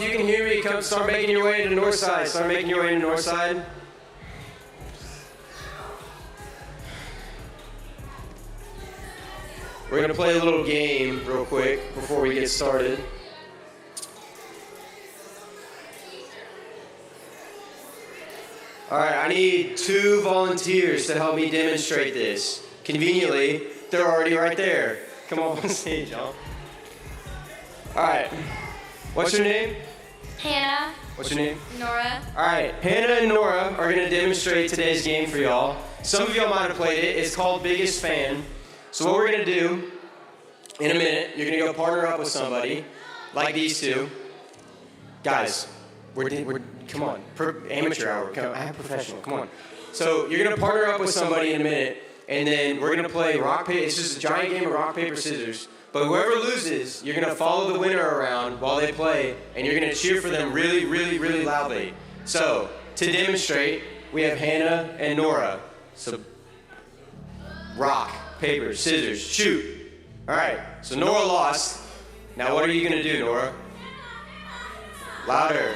you can hear me, come start making your way to the north side. Start making your way to the north side. We're gonna play a little game real quick before we get started. All right, I need 2 volunteers to help me demonstrate this. Conveniently, they're already right there. Come on stage, y'all. All right, what's your name? Hannah. What's your name? Nora. All right, Hannah and Nora are gonna demonstrate today's game for y'all. Some of y'all might have played it. It's called Biggest Fan. So what we're gonna do, in a minute, you're gonna go partner up with somebody, like these two. Guys, come on, amateur hour, I'm professional, come on. So you're gonna partner up with somebody in a minute, and then we're gonna play rock, paper, it's just a giant game of rock, paper, scissors. But whoever loses, you're gonna follow the winner around while they play, and you're gonna cheer for them really, really, really loudly. So, to demonstrate, we have Hannah and Nora. So, rock, paper, scissors, shoot. All right, so Nora lost. Now what are you gonna do, Nora? Louder.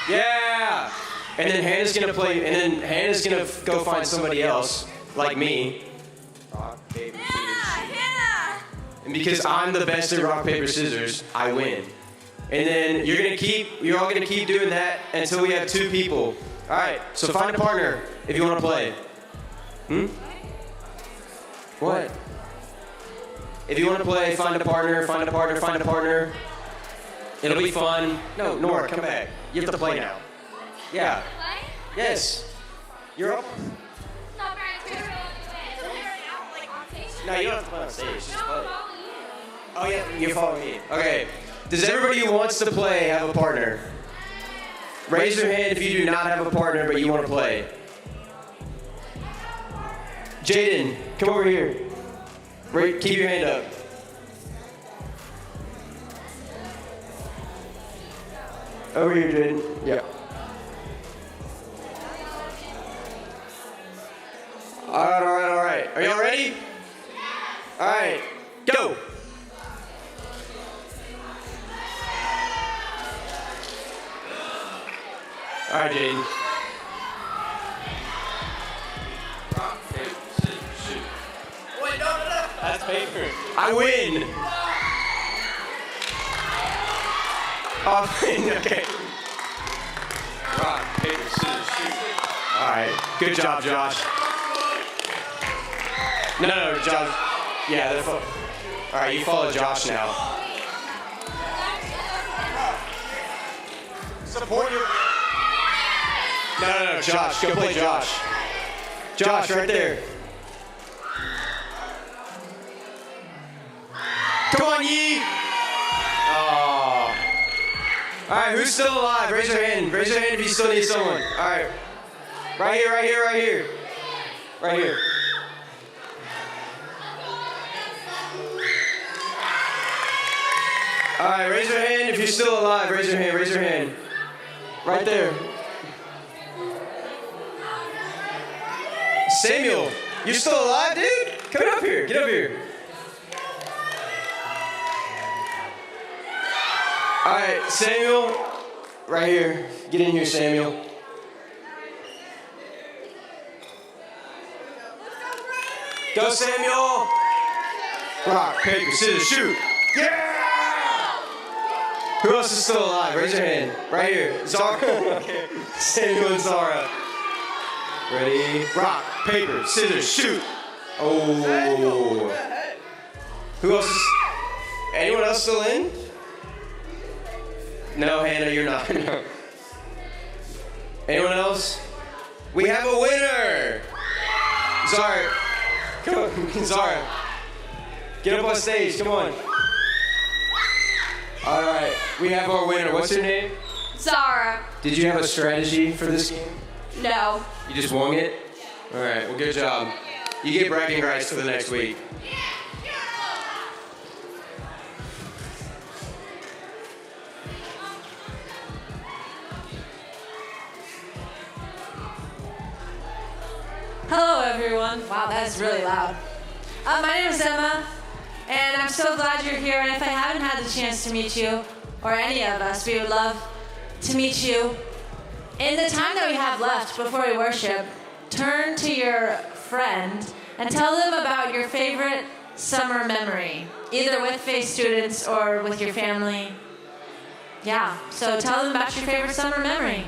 Yeah! And then Hannah's gonna play, and then Hannah's gonna go find somebody else, like me. Rock, paper, scissors, shoot. Hannah! And because I'm the best at rock, paper, scissors, I win. And then you're all gonna keep doing that until we have 2 people. All right, so find a partner if you wanna play. What? If you wanna play, find a partner, find a partner, find a partner. It'll be fun. No, Nora, come back. You have to play now. Yeah. Play? Yes. You're up. Stop right there. No, you don't have to play on stage. Just play. No, Oh, yeah, you follow me. Okay. Does everybody who wants to play have a partner? Raise your hand if you do not have a partner but you want to play. Jaden, come over here. Keep your hand up. Over here, Jaden. Yeah. All right. Are y'all ready? All right, go. All right, Jaden. Rock, paper, scissors, shoot. Wait, no. That's paper. I win. Okay. Rock, paper, scissors, shoot. All right. Good job, Josh. No, Josh. Yeah, they're all right, you follow Josh now. Support your... No, Josh. Go play Josh. Josh, right there. Come on, Yee. Oh. All right, who's still alive? Raise your hand. Raise your hand if you still need someone. All right. Right here. Right here. All right, raise your hand if you're still alive. Raise your hand. Right there. Samuel, you're still alive, dude? Come up here. Get up here. All right, Samuel, right here. Get in here, Samuel. Go, Samuel. Rock, paper, scissors, shoot. Yeah! Who else is still alive? Raise your hand. Right here. Zara. Okay. Samuel and Zara. Ready? Rock, paper, scissors, shoot. Oh. Who else is... Anyone else still in? No, Hannah, you're not. No. Anyone else? We have a winner! Zara. Come on, Zara. Get up on stage, come on. All right, we have our winner. What's your name? Zara. Did you have a strategy for this game? No. You just wung it? All right, well, good job. You get bragging rights for the next week. Hello, everyone. Wow, that's really loud. My name is Emma, and I'm so glad you're here. And if I haven't had the chance to meet you, or or any of us, we would love to meet you. In the time that we have left before we worship, turn to your friend and tell them about your favorite summer memory, either with Faith students or with your family. Yeah, so tell them about your favorite summer memory.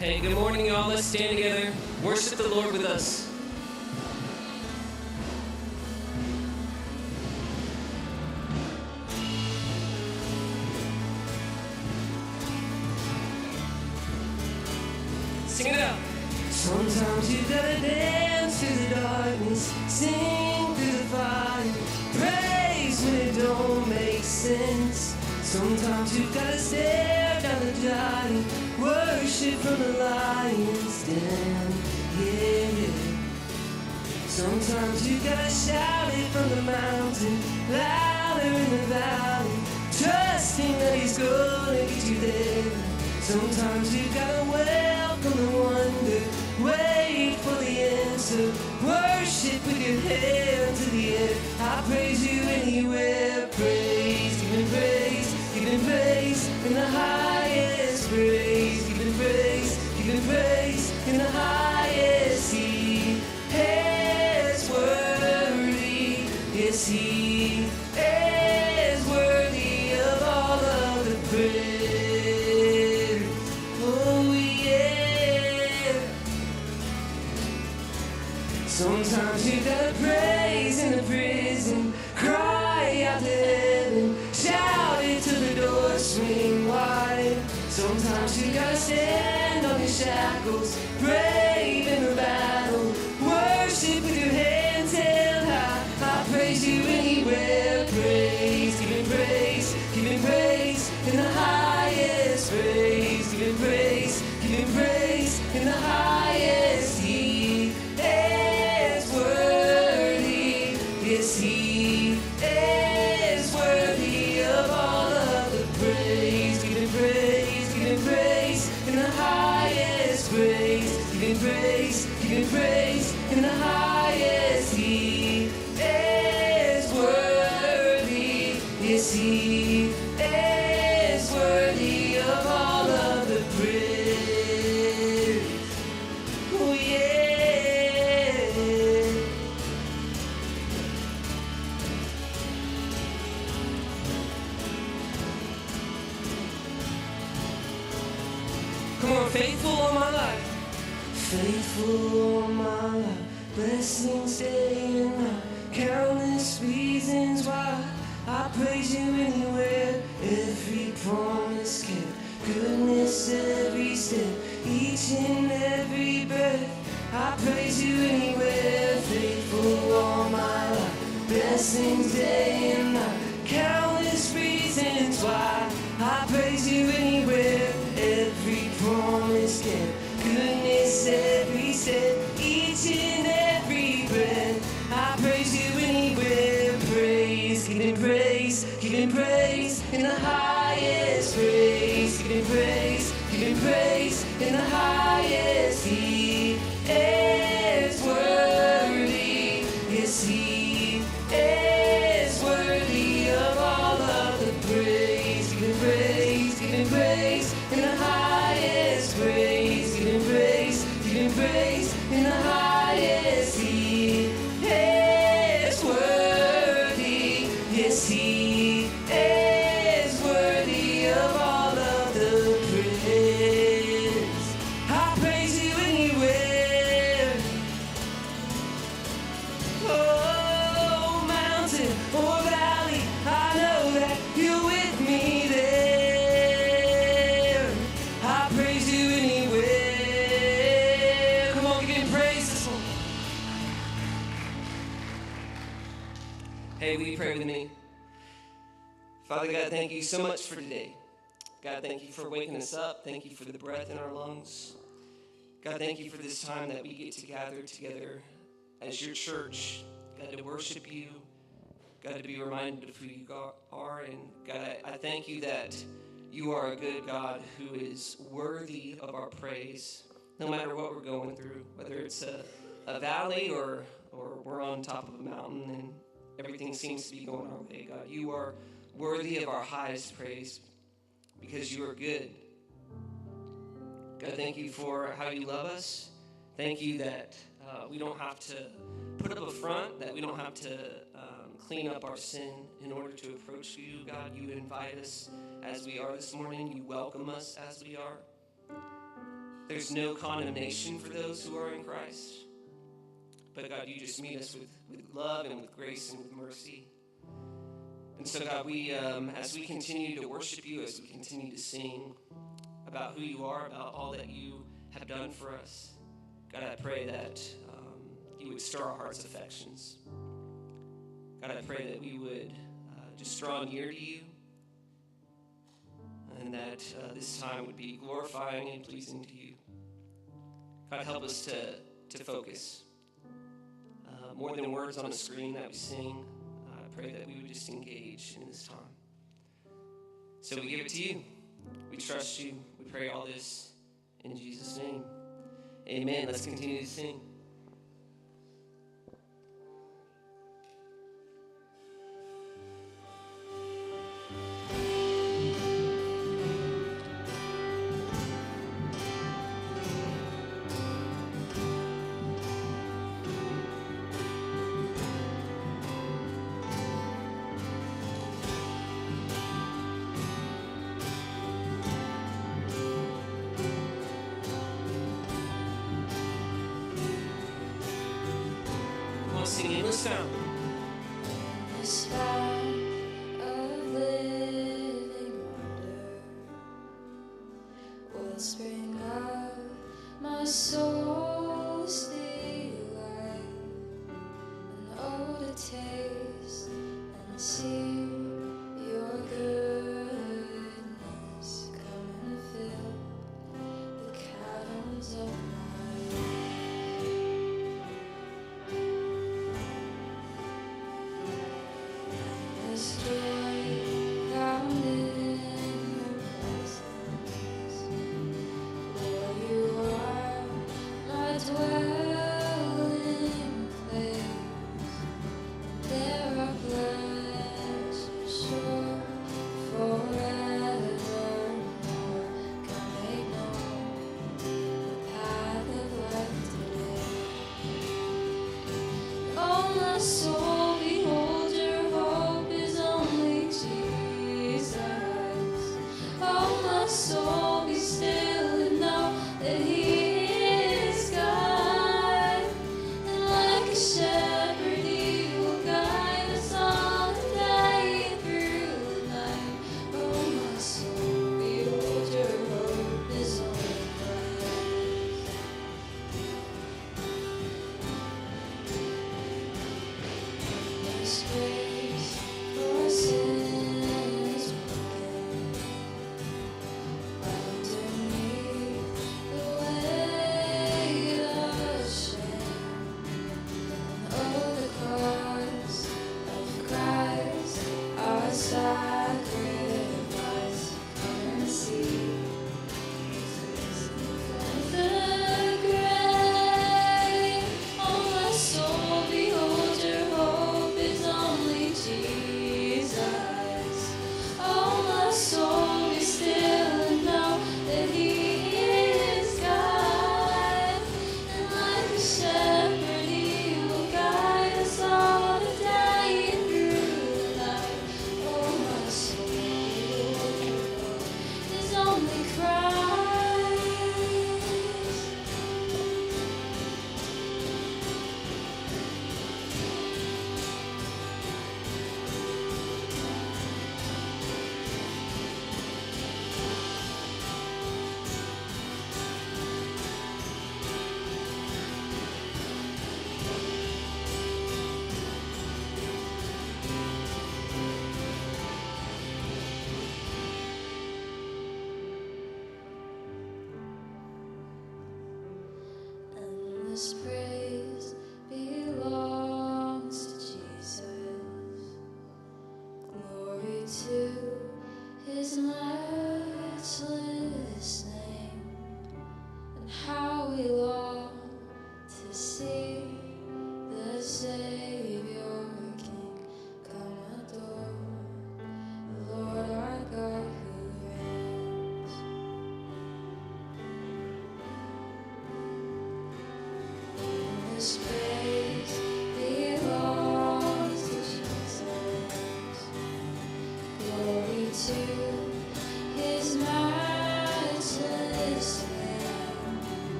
Hey, good morning, y'all. Let's stand together. Worship the Lord with us. Sing it out. Sometimes you gotta dance through the darkness, sing through the fire, praise when it don't make sense. Sometimes you gotta stare down the giant, worship from the lion's den, yeah. Sometimes you gotta shout it from the mountain, louder in the valley, trusting that he's gonna get you there. Sometimes you gotta welcome the wonder, wait for the answer, worship with your hand to the end. I praise you anywhere, praise, give him praise in the highest praise, give him praise in the highest. He is worthy, yes he is worthy of all of the praise. Oh yeah. Sometimes you gotta praise in the prison, cry out to heaven, shout it till the doors swing wide. Sometimes you gotta stand on your shackles, brave in the battle, worship with your hands held high. I praise you anywhere, praise, give him praise in the highest praise, give him praise in the highest. He is worthy, yes he is worthy of all of the praise. Give him praise in the highest praise, give him praise in the highest. He is worthy, yes he Come on, faithful all my life. Faithful all my life. Blessings day and night. Countless reasons why I praise you anywhere. Every promise kept. Goodness every step. Each and every breath. I praise you anywhere. Faithful all my life. Blessings day and night. Countless reasons why I praise you anywhere. Every promise kept. Goodness every step. Each and every breath. I praise you anywhere. Praise, giving praise, giving praise in the highest praise. Giving praise in the highest. He is worthy. Yes, he is worthy of all of the praise. Giving praise in the highest praise. Giving praise in the highest. He is worthy. Yes, he is worthy of all of the praise. I praise you anywhere. Oh, mountain or valley, I know that you're with me there. I praise you anywhere. Come on, give him praise this one. Hey, will you pray with me? Father God, thank you so much for today. God, thank you for waking us up. Thank you for the breath in our lungs. God, thank you for this time that we get to gather together as your church, God, to worship you, God, to be reminded of who you are. And God, I thank you that you are a good God who is worthy of our praise, no matter what we're going through, whether it's a valley or we're on top of a mountain and everything seems to be going our way. God, you are worthy of our highest praise because you are good. God, thank you for how you love us. Thank you that we don't have to put up a front, that we don't have to clean up our sin in order to approach you. God, you invite us as we are this morning. You welcome us as we are. There's no condemnation for those who are in Christ. But God, you just meet us with love and with grace and with mercy. And so God, we as we continue to worship you, as we continue to sing about who you are, about all that you have done for us, God, I pray that you would stir our hearts' affections. God, I pray that we would just draw near to you, and that this time would be glorifying and pleasing to you. God, help us to focus. More than words on a screen that we sing, I pray that we would just engage in this time. So we give it to you. We trust you. We pray all this in Jesus' name. Amen. Let's continue to sing. Singing this down. The spark of living wonder will spring up my soul's delight, and oh, to taste and see your goodness. Come and fill the caverns of my soul, behold, your hope is only Jesus. Oh, my soul, be still and know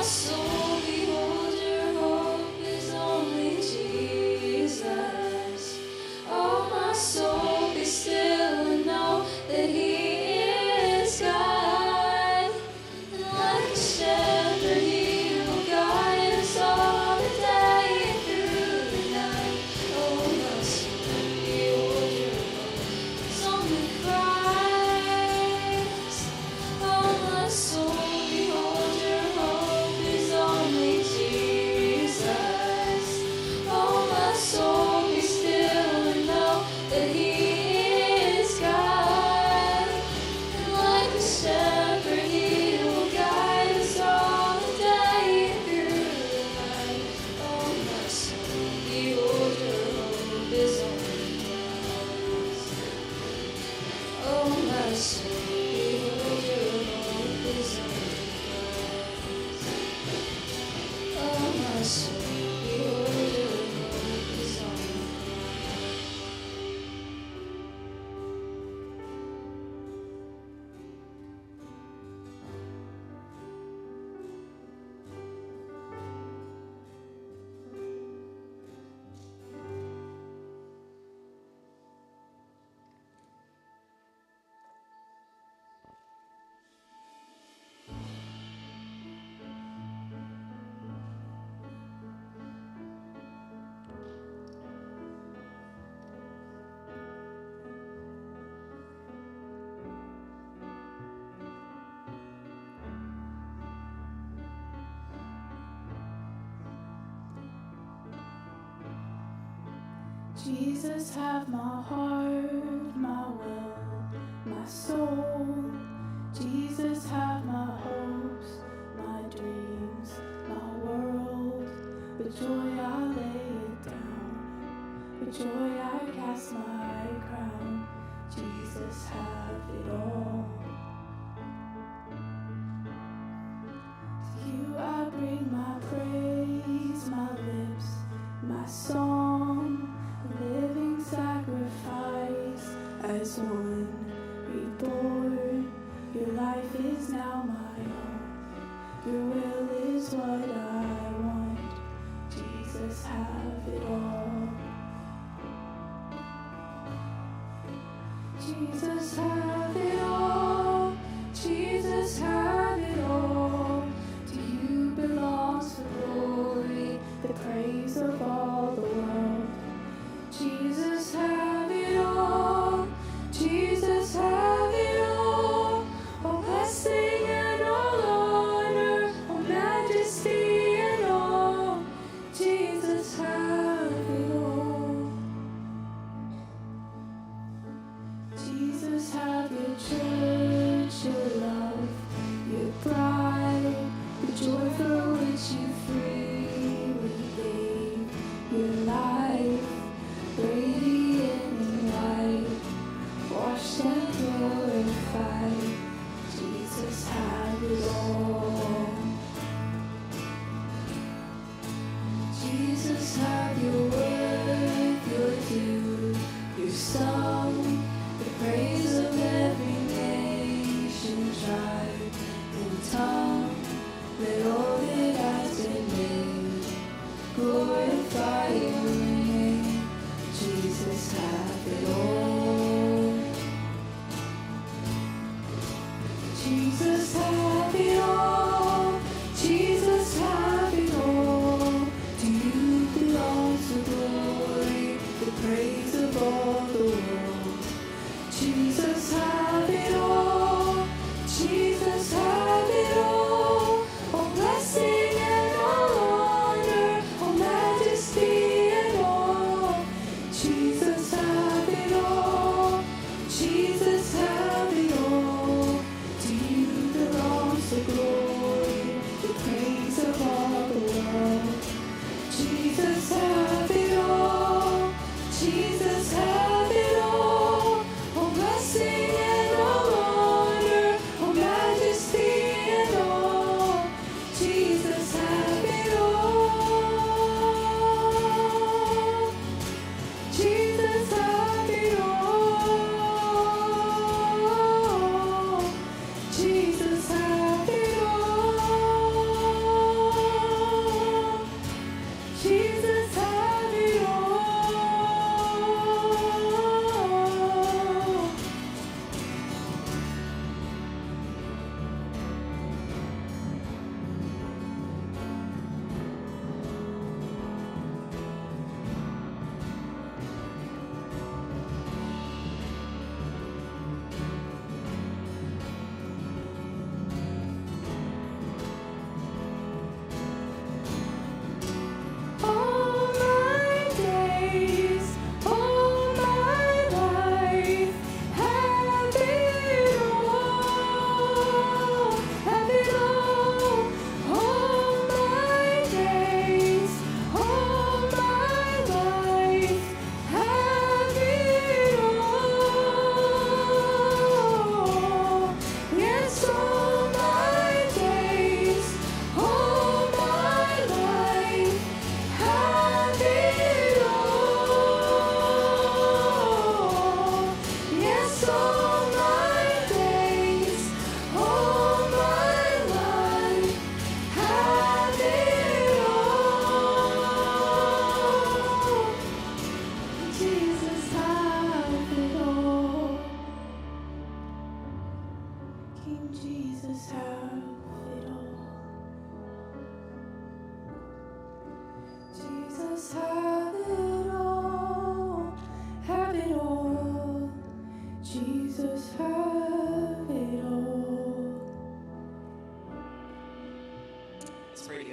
soul, behold, your hope is only Jesus. Oh, my soul, be still and know that He is God. And like a shepherd, He will guide us all the day and through the night. Oh, my soul, behold, your hope is only Christ. Oh, my soul, behold, your hope is only Jesus. Oh, my soul, be still and know that He is God. And like a shepherd, He will guide us all the day and through the night. Oh, my soul, behold, your hope is only Christ. Oh, my soul, behold, your hope is only Christ. Oh, my soul, behold, your hope is only Jesus, have my heart, my will, my soul. Jesus, have my hopes, my dreams, my world. With joy I lay it down, with joy I cast my crown. Jesus, have it all. To you I bring my praise, my lips, my song. Living sacrifice as one reborn. Your life is now my own. Your will is what I want. Jesus, have it all. Jesus, have it all. Jesus, have it all. To you belongs the glory, the praise of all the world. Jesus, have it all. Jesus, have it all. All blessing and all honor, all majesty and all. Jesus, have it all. Jesus, have your church, your love, your bride, the joy for which you freely gave your life. Radiant in white, washed and glorified. Jesus, have it all. Jesus, have your worth, your due, your song, the praise of every nation, tribe, and tongue. Let all that has been made glorify your name. Jesus, have it all. Jesus, have it all. Jesus, have it all. To you belongs the glory, the praise of all the world. Jesus,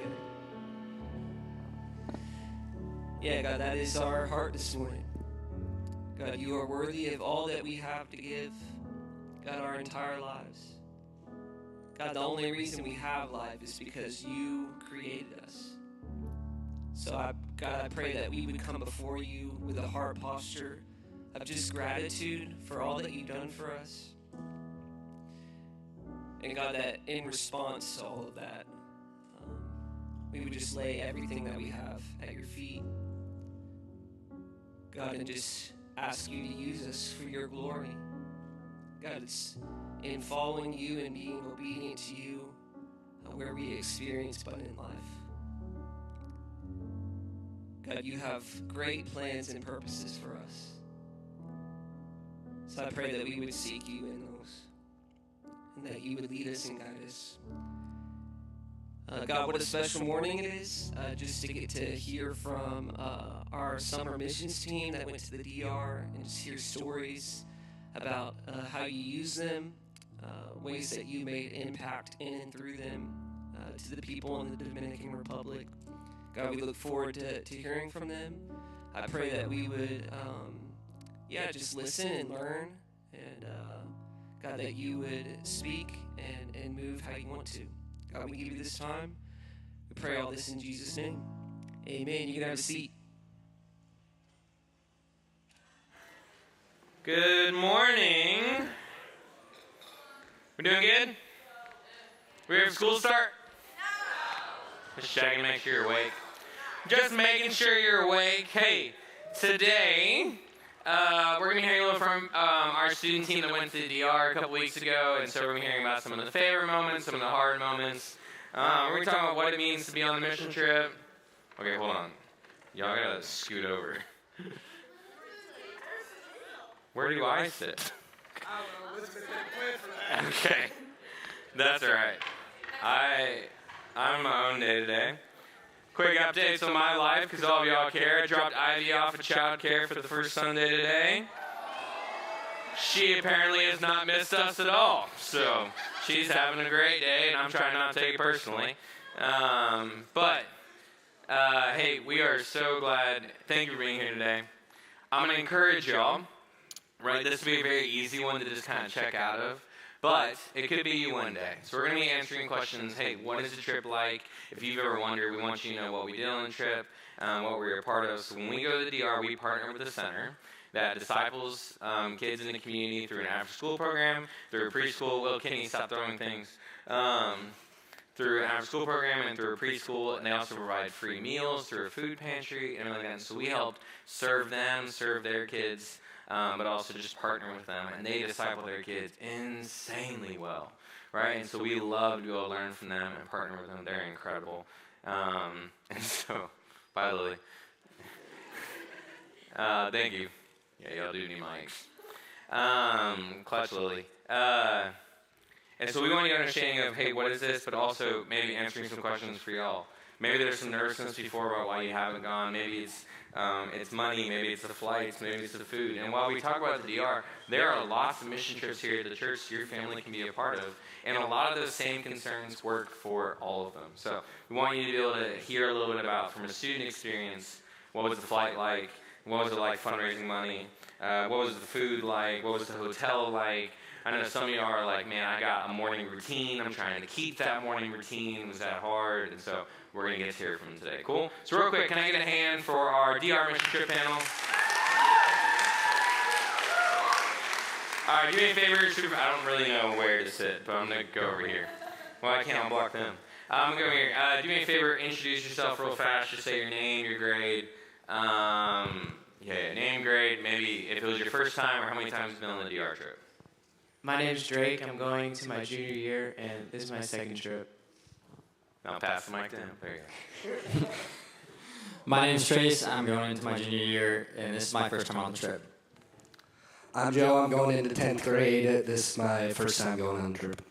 together. Yeah, God, that is our heart this morning. God, you are worthy of all that we have to give. God, our entire lives. God, the only reason we have life is because you created us. So, God, I pray that we would come before you with a heart posture of just gratitude for all that you've done for us. And God, that in response to all of that, we would just lay everything that we have at your feet. God, and just ask you to use us for your glory. God, it's in following you and being obedient to you where we experience abundant life. God, you have great plans and purposes for us. So I pray that we would seek you in those, and that you would lead us and guide us. God, what a special morning it is, just to get to hear from our summer missions team that went to the DR and just hear stories about how you use them, ways that you made impact in and through them to the people in the Dominican Republic. God, we look forward to hearing from them. I pray that we would, just listen and learn, and God, that you would speak and move how you want to. God, we give you this time. We pray all this in Jesus' name. Amen. You can have a seat. Good morning. We doing good? We ready for school to start? No. Just checking to make sure you're awake. Just making sure you're awake. Hey, today we're going to be hearing a little from our student team that went to the DR a couple weeks ago, and so we're going to be hearing about some of the favorite moments, some of the hard moments. We're going to talk about what it means to be on the mission trip. Okay, hold on. Y'all got to scoot over. Where do I sit? I don't know. Elizabeth didn't plan for that. Okay. That's all right. I'm my own day-to-day. Quick updates on my life, because all of y'all care. I dropped Ivy off at child care for the first Sunday today. She apparently has not missed us at all. So she's having a great day, and I'm trying not to take it personally. Hey, we are so glad. Thank you for being here today. I'm going to encourage y'all. Right, this would be a very easy one to just kind of check out of, but it could be you one day. So we're going to be answering questions, hey, what is the trip like? If you've ever wondered, we want you to know what we did on the trip, what we were a part of. So when we go to the DR, we partner with the center that disciples kids in the community through an after-school program, through a preschool. Will Kinney, stop throwing things. Through an after-school program and through a preschool, and they also provide free meals through a food pantry and everything like that. So we helped serve them, serve their kids, but also just partner with them, and they disciple their kids insanely well, right? And so we love to go learn from them and partner with them. They're incredible. And so, bye, Lily. Thank you. Yeah, y'all do need mics. Clutch, Lily. And so we want to get an understanding of, hey, what is this? But also maybe answering some questions for y'all. Maybe there's some nervousness before about why you haven't gone. Maybe it's money. Maybe it's the flights. Maybe it's the food. And while we talk about the DR, there are lots of mission trips here at the church your family can be a part of. And a lot of those same concerns work for all of them. So we want you to be able to hear a little bit about, from a student experience, what was the flight like? What was it like fundraising money? What was the food like? What was the hotel like? I know some of you are like, man, I got a morning routine. I'm trying to keep that morning routine. Was that hard? And so we're going to get to hear from them today. Cool? So real quick, can I get a hand for our DR Mission Trip panel? All right, do me a favor. I don't really know where to sit, but I'm going to go over here. Well, I can't block them. I'm going to go over here. Do me a favor. Introduce yourself real fast. Just say your name, your grade. Name, grade, maybe if it was your first time or how many times you've been on the DR trip. My name's Drake. I'm going to my junior year, and this is my second trip. I'll pass the mic to him. There you go. My name's Trace. I'm going into my junior year, and this is my first time on the trip. I'm Joe. I'm going into 10th grade. This is my first time going on the trip.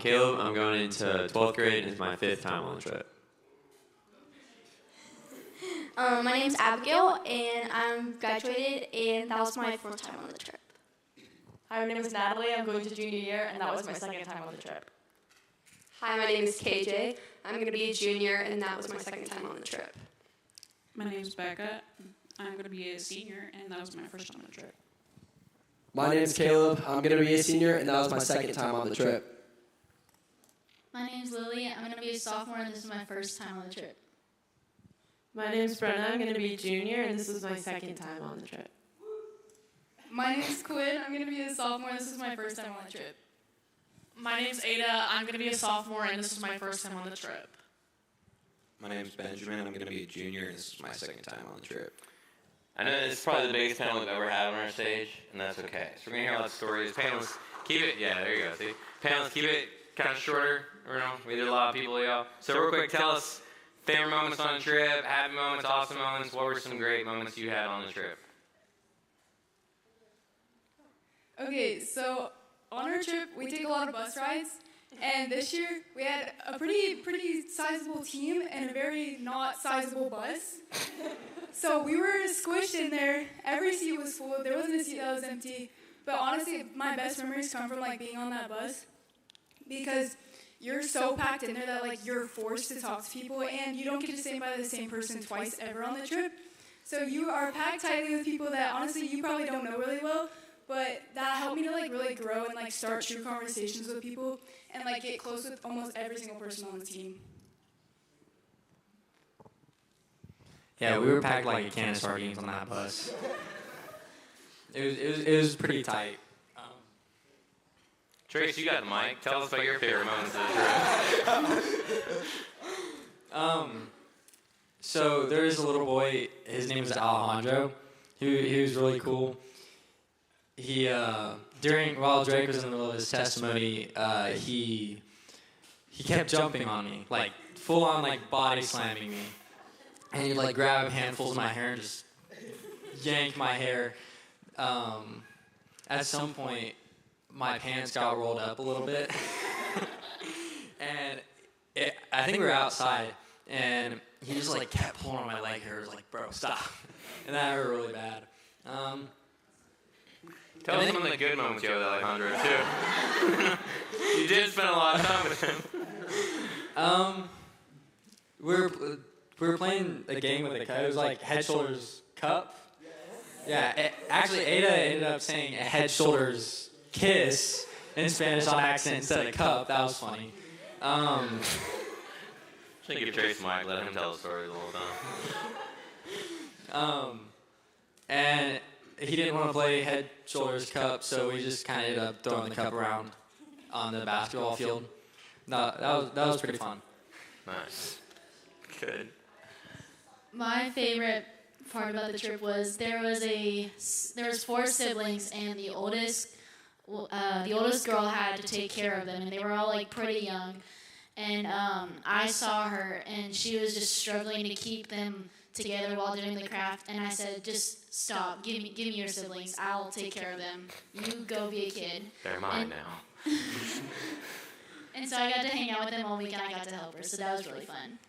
Caleb. I'm going into 12th grade, and it's my 5th time on the trip. My name's Abigail, and I'm graduated, and that was my 4th time on the trip. Hi, my name is Natalie. I'm going to junior year, and that was my 2nd time on the trip. Hi, my name is KJ. I'm going to be a junior, and that was my second time on the trip. My name's Becca. I'm going to be a senior, and that was my first time on the trip. My name's Caleb. I'm going to be a senior, and that was my second time on the trip. My name's Lily. I'm going to be a sophomore, and this is my first time on the trip. My name's Brenna. I'm going to be a junior, and this is my second time on the trip. My name's Quinn. I'm going to be a sophomore, and this is my first time on the trip. My name's Ada. I'm going to be a sophomore, and this is my first time on the trip. My name's Benjamin. I'm going to be a junior, and this is my second time on the trip. I know it's probably the biggest panel we've ever had on our stage, and that's okay. So we're going to hear a lot of stories. Panelists, keep it, yeah, there you go, see? Panelists, keep it kind of shorter. You know, we did a lot of people, y'all. So real quick, tell us favorite moments on the trip, happy moments, awesome moments. What were some great moments you had on the trip? Okay, so on our trip, we take a lot of bus rides, and this year we had a pretty sizable team and a very not sizable bus. So we were squished in there. Every seat was full. There wasn't a seat that was empty. But honestly, my best memories come from like being on that bus, because you're so packed in there that like you're forced to talk to people, and you don't get to stay by the same person twice ever on the trip. So you are packed tightly with people that honestly you probably don't know really well. But that helped me to like really grow and like start true conversations with people and like get close with almost every single person on the team. Yeah, we were packed like a can of sardines on that bus. It was pretty tight. Trace, you got the mic. Tell us about your favorite moments of the trip. So there is a little boy. His name is Alejandro. He was really cool. He while Drake was in the middle of his testimony, he kept jumping on me, like full on like body slamming me, and he'd like grab handfuls of my hair and just yank my hair. At some point, my pants got rolled up a little bit, and I think we were outside, and he just like kept pulling on my leg hair. I was like, bro, stop, and that hurt really bad. Tell us some of the good moments you had with Alejandro, too. You did spend a lot of time with him. We were playing a game with a cup. It was like Head Shoulders Cup. Yeah, actually, Ada ended up saying a Head Shoulders Kiss in Spanish on accident instead of cup. That was funny. Should give Trace Mike, let him tell the story the whole time. And he didn't want to play Head Shoulders Cup, so we just kind of ended up throwing the cup around on the basketball field. That was pretty fun. Nice. Good. My favorite part about the trip was there was 4 siblings, and the oldest girl had to take care of them, and they were all like pretty young. And I saw her, and she was just struggling to keep them together while doing the craft, and I said, just stop, give me your siblings, I'll take care of them, you go be a kid. They're mine now. And so I got to hang out with them all week, and I got to help her, so that was really fun.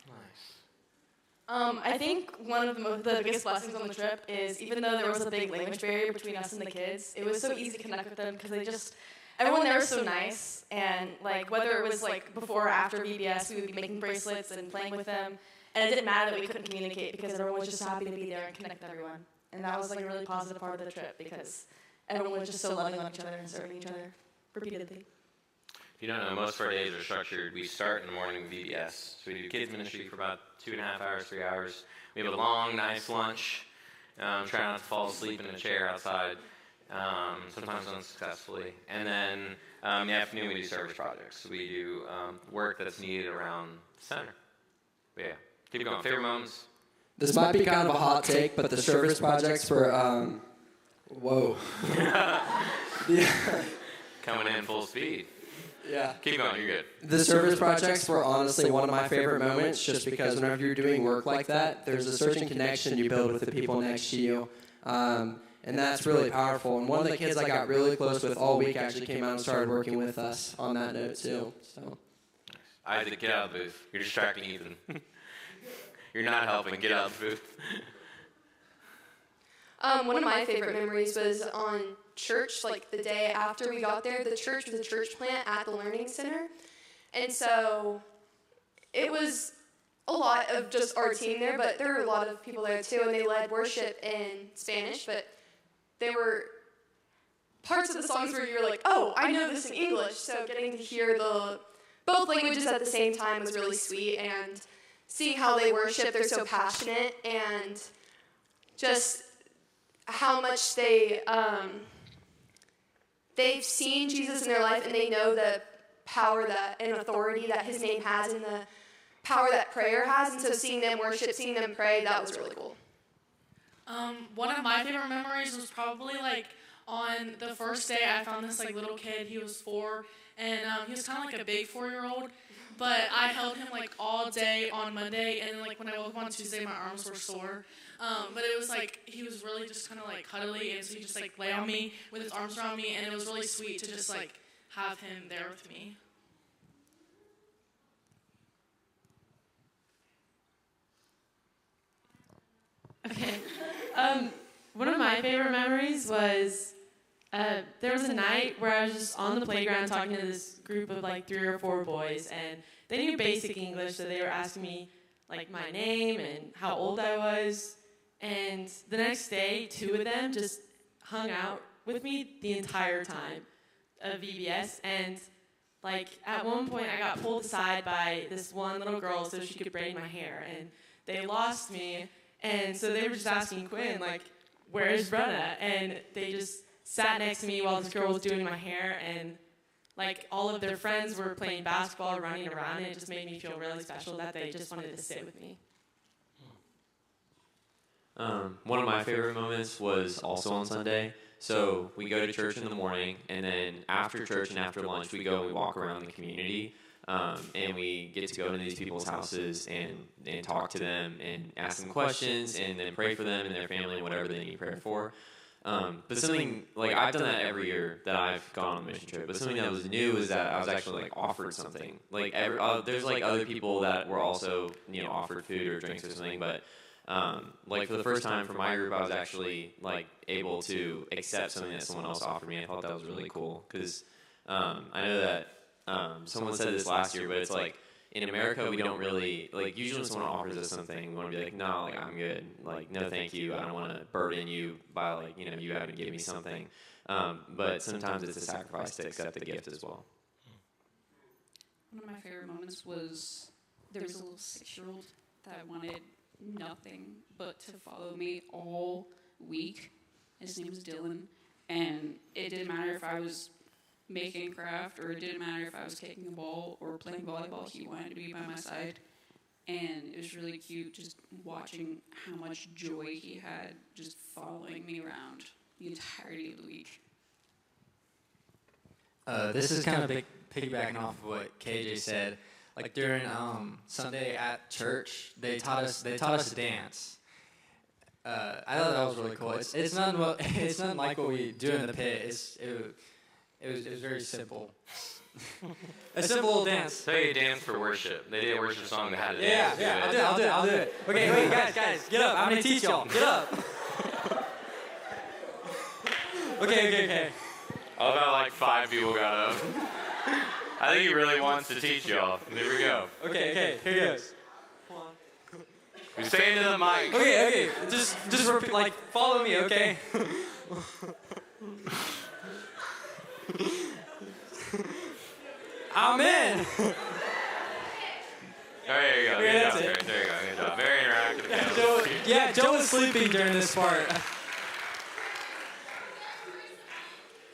I think one of the biggest blessings on the trip is, even though there was a big language barrier between us and the kids, it was so easy to connect with them because everyone there was so nice, and like whether it was like before or after VBS, we would be making bracelets and playing with them. And it didn't matter that we couldn't communicate because everyone was just happy to be there and connect with everyone. And that was like a really positive part of the trip because everyone was just so loving on each other and serving each other repeatedly. If you don't know, most of our days are structured. We start in the morning with VBS. So we do kids ministry for about 2.5 hours, 3 hours. We have a long, nice lunch. Try not to fall asleep in a chair outside, sometimes unsuccessfully. And then in the afternoon, we do service projects. We do work that's needed around the center. But yeah. Keep going. Favorite moments? This might be kind of a hot take, but the service projects were, whoa. Coming in full speed. Yeah. Keep going, you're good. The service projects were honestly one of my favorite moments, just because whenever you're doing work like that, there's a certain connection you build with the people next to you. And that's really powerful. And one of the kids I got really close with all week actually came out and started working with us on that note, too. So. Isaac, get out of the booth. You're distracting Ethan. You're not helping. Get out of the booth. One of my favorite memories was on church, like the day after we got there. The church was a church plant at the Learning Center. And so it was a lot of just our team there, but there were a lot of people there too, and they led worship in Spanish, but there were parts of the songs where you're like, oh, I know this in English, so getting to hear both languages at the same time was really sweet, and seeing how they worship, they're so passionate, and just how much they've seen Jesus in their life, and they know the power and authority that his name has and the power that prayer has, and so seeing them worship, seeing them pray, that was really cool. One of my favorite memories was probably like on the first day I found this like little kid. He was 4, and he was kind of like a big 4-year-old, but I held him like all day on Monday, and like when I woke up on Tuesday, my arms were sore. But it was like he was really just kind of like cuddly, and so he just like lay on me with his arms around me, and it was really sweet to just like have him there with me. Okay. One of my favorite memories was there was a night where I was just on the playground talking to this group of like 3 or 4 boys, and they knew basic English, so they were asking me like my name and how old I was. And the next day, 2 of them just hung out with me the entire time of VBS, and like at one point I got pulled aside by this one little girl so she could braid my hair, and they lost me. And so they were just asking Quinn, like, where's Brenna? And they just sat next to me while this girl was doing my hair, and like all of their friends were playing basketball, running around, and it just made me feel really special that they just wanted to sit with me. One of my favorite moments was also on Sunday. So we go to church in the morning, and then after church and after lunch, we go and we walk around the community. And we get to go to these people's houses and talk to them and ask them questions and then pray for them and their family and whatever they need prayer for. But something, like, I've done that every year that I've gone on the mission trip, but something that was new is that I was actually, like, offered something. Like, there's, like, other people that were also, offered food or drinks or something, but, like, for the first time for my group, I was actually, like, able to accept something that someone else offered me. I thought that was really cool, because I know that someone said this last year, but it's like, in America, we don't really, like, usually when someone offers us something, we want to be like, no, like, I'm good. Like, no, thank you. I don't want to burden you by, like, you having to give me something. But sometimes it's a sacrifice to accept the gift as well. One of my favorite moments was there was a little 6-year-old that wanted nothing but to follow me all week. His name was Dylan, and it didn't matter if I was making craft, or it didn't matter if I was kicking a ball or playing volleyball. He wanted to be by my side, and it was really cute just watching how much joy he had just following me around the entirety of the week. This is kind of piggybacking off of what KJ said. Like during Sunday at church, they taught us to dance. I thought that was really cool. It's nothing like what we do in the pit. It was very simple. A simple little dance. So you dance for worship. They did a worship song that had a dance. Yeah, I'll do it. Okay, wait, guys, get up. I'm gonna teach y'all. Get up. Okay. All about like 5 people got up. I think he really wants to teach y'all. Here we go. Okay, here goes. We say into the mic. Okay. Just repeat, like, follow me, okay? Amen. There you go. Okay, that's it. There you go. Good job. Very interactive. Joe was sleeping during this part.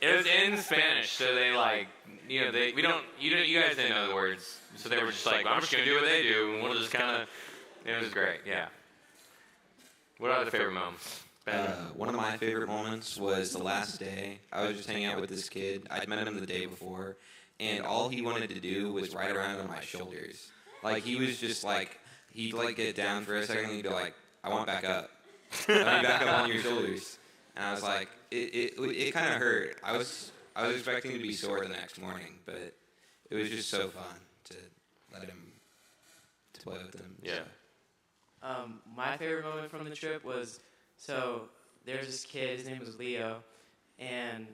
It was in Spanish, so they like, you guys didn't know the words, so they were just like, I'm just gonna do what they do, and we'll just kind of. It was great, yeah. What are the favorite moments? One of my favorite moments was the last day. I was just hanging out with this kid. I'd met him the day before, and all he wanted to do was ride around on my shoulders. Like, he was just like, he'd like get down for a second, and he'd be like, I want back up. I want back up on your shoulders. And I was like, it kind of hurt. I was expecting to be sore the next morning, but it was just so fun to let him to play with him. Yeah. My favorite moment from the trip was, so there's this kid, his name was Leo, and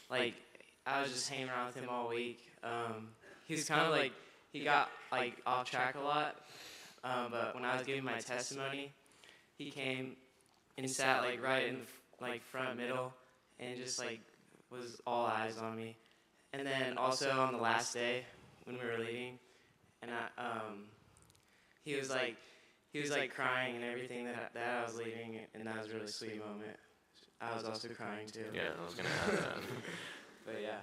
like I was just hanging around with him all week. He's kind of like, he got like off track a lot. But when I was giving my testimony, he came and sat like right in the like front middle and just like was all eyes on me. And then also on the last day when we were leaving, and he was like crying and everything that I was leaving, and that was a really sweet moment. I was also crying too. Yeah, I was gonna add that. But yeah.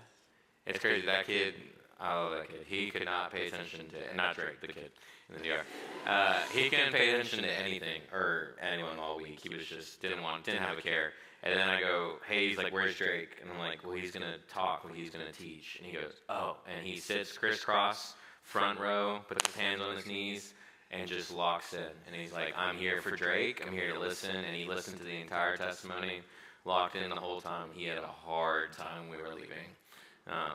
It's crazy. That kid, I love that kid. He could not pay attention to, not Drake, the kid in the DR. He couldn't pay attention to anything or anyone all week. He was just didn't have a care. And then I go, hey, he's like, where's Drake? And I'm like, well, he's gonna talk, well, he's gonna teach. And he goes, oh, and he sits crisscross, front row, puts his hands on his knees, and just locks in. And he's like, I'm here for Drake. I'm here to listen. And he listened to the entire testimony, locked in the whole time. He had a hard time when we were leaving.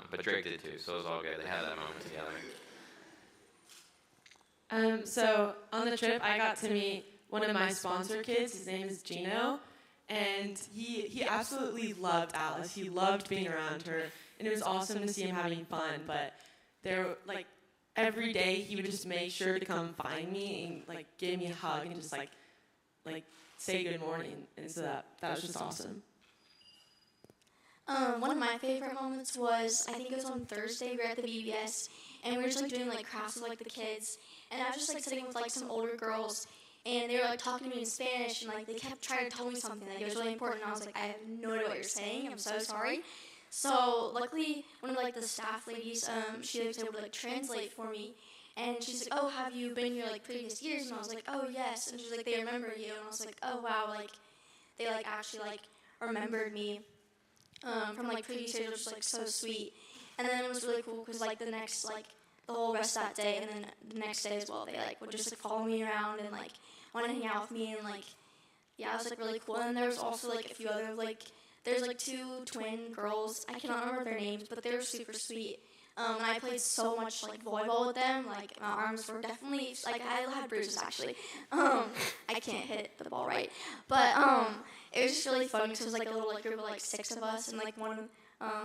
But Drake did too, so it was all good. They had that moment together. So on the trip, I got to meet one of my sponsor kids. His name is Gino, and he absolutely loved Alice. He loved being around her, and it was awesome to see him having fun. But every day he would just make sure to come find me and like give me a hug and just like say good morning, and so that was just awesome. One of my favorite moments was, I think it was on Thursday, we were at the VBS, and we were just like doing like crafts with like the kids, and I was just like sitting with like some older girls, and they were like talking to me in Spanish, and like they kept trying to tell me something like it was really important, and I was like, I have no idea what you're saying, I'm so sorry. So luckily, one of like the staff ladies, she was able to like translate for me, and she's like, oh, have you been here like previous years? And I was like, oh yes, and she's like, they remember you, and I was like, oh wow, like they like actually like remembered me. From like previous years, which was like so sweet, and then it was really cool because like the whole rest of that day, and then the next day as well, they like would just like follow me around and like want to hang out with me, and like yeah, it was like really cool. And there was also like a few other like there's like 2 twin girls, I cannot remember their names, but they were super sweet. And I played so much like volleyball with them. Like my arms were definitely like I had bruises actually. I can't hit the ball right, but it was just really fun because it was like a little like group of like 6 of us and like one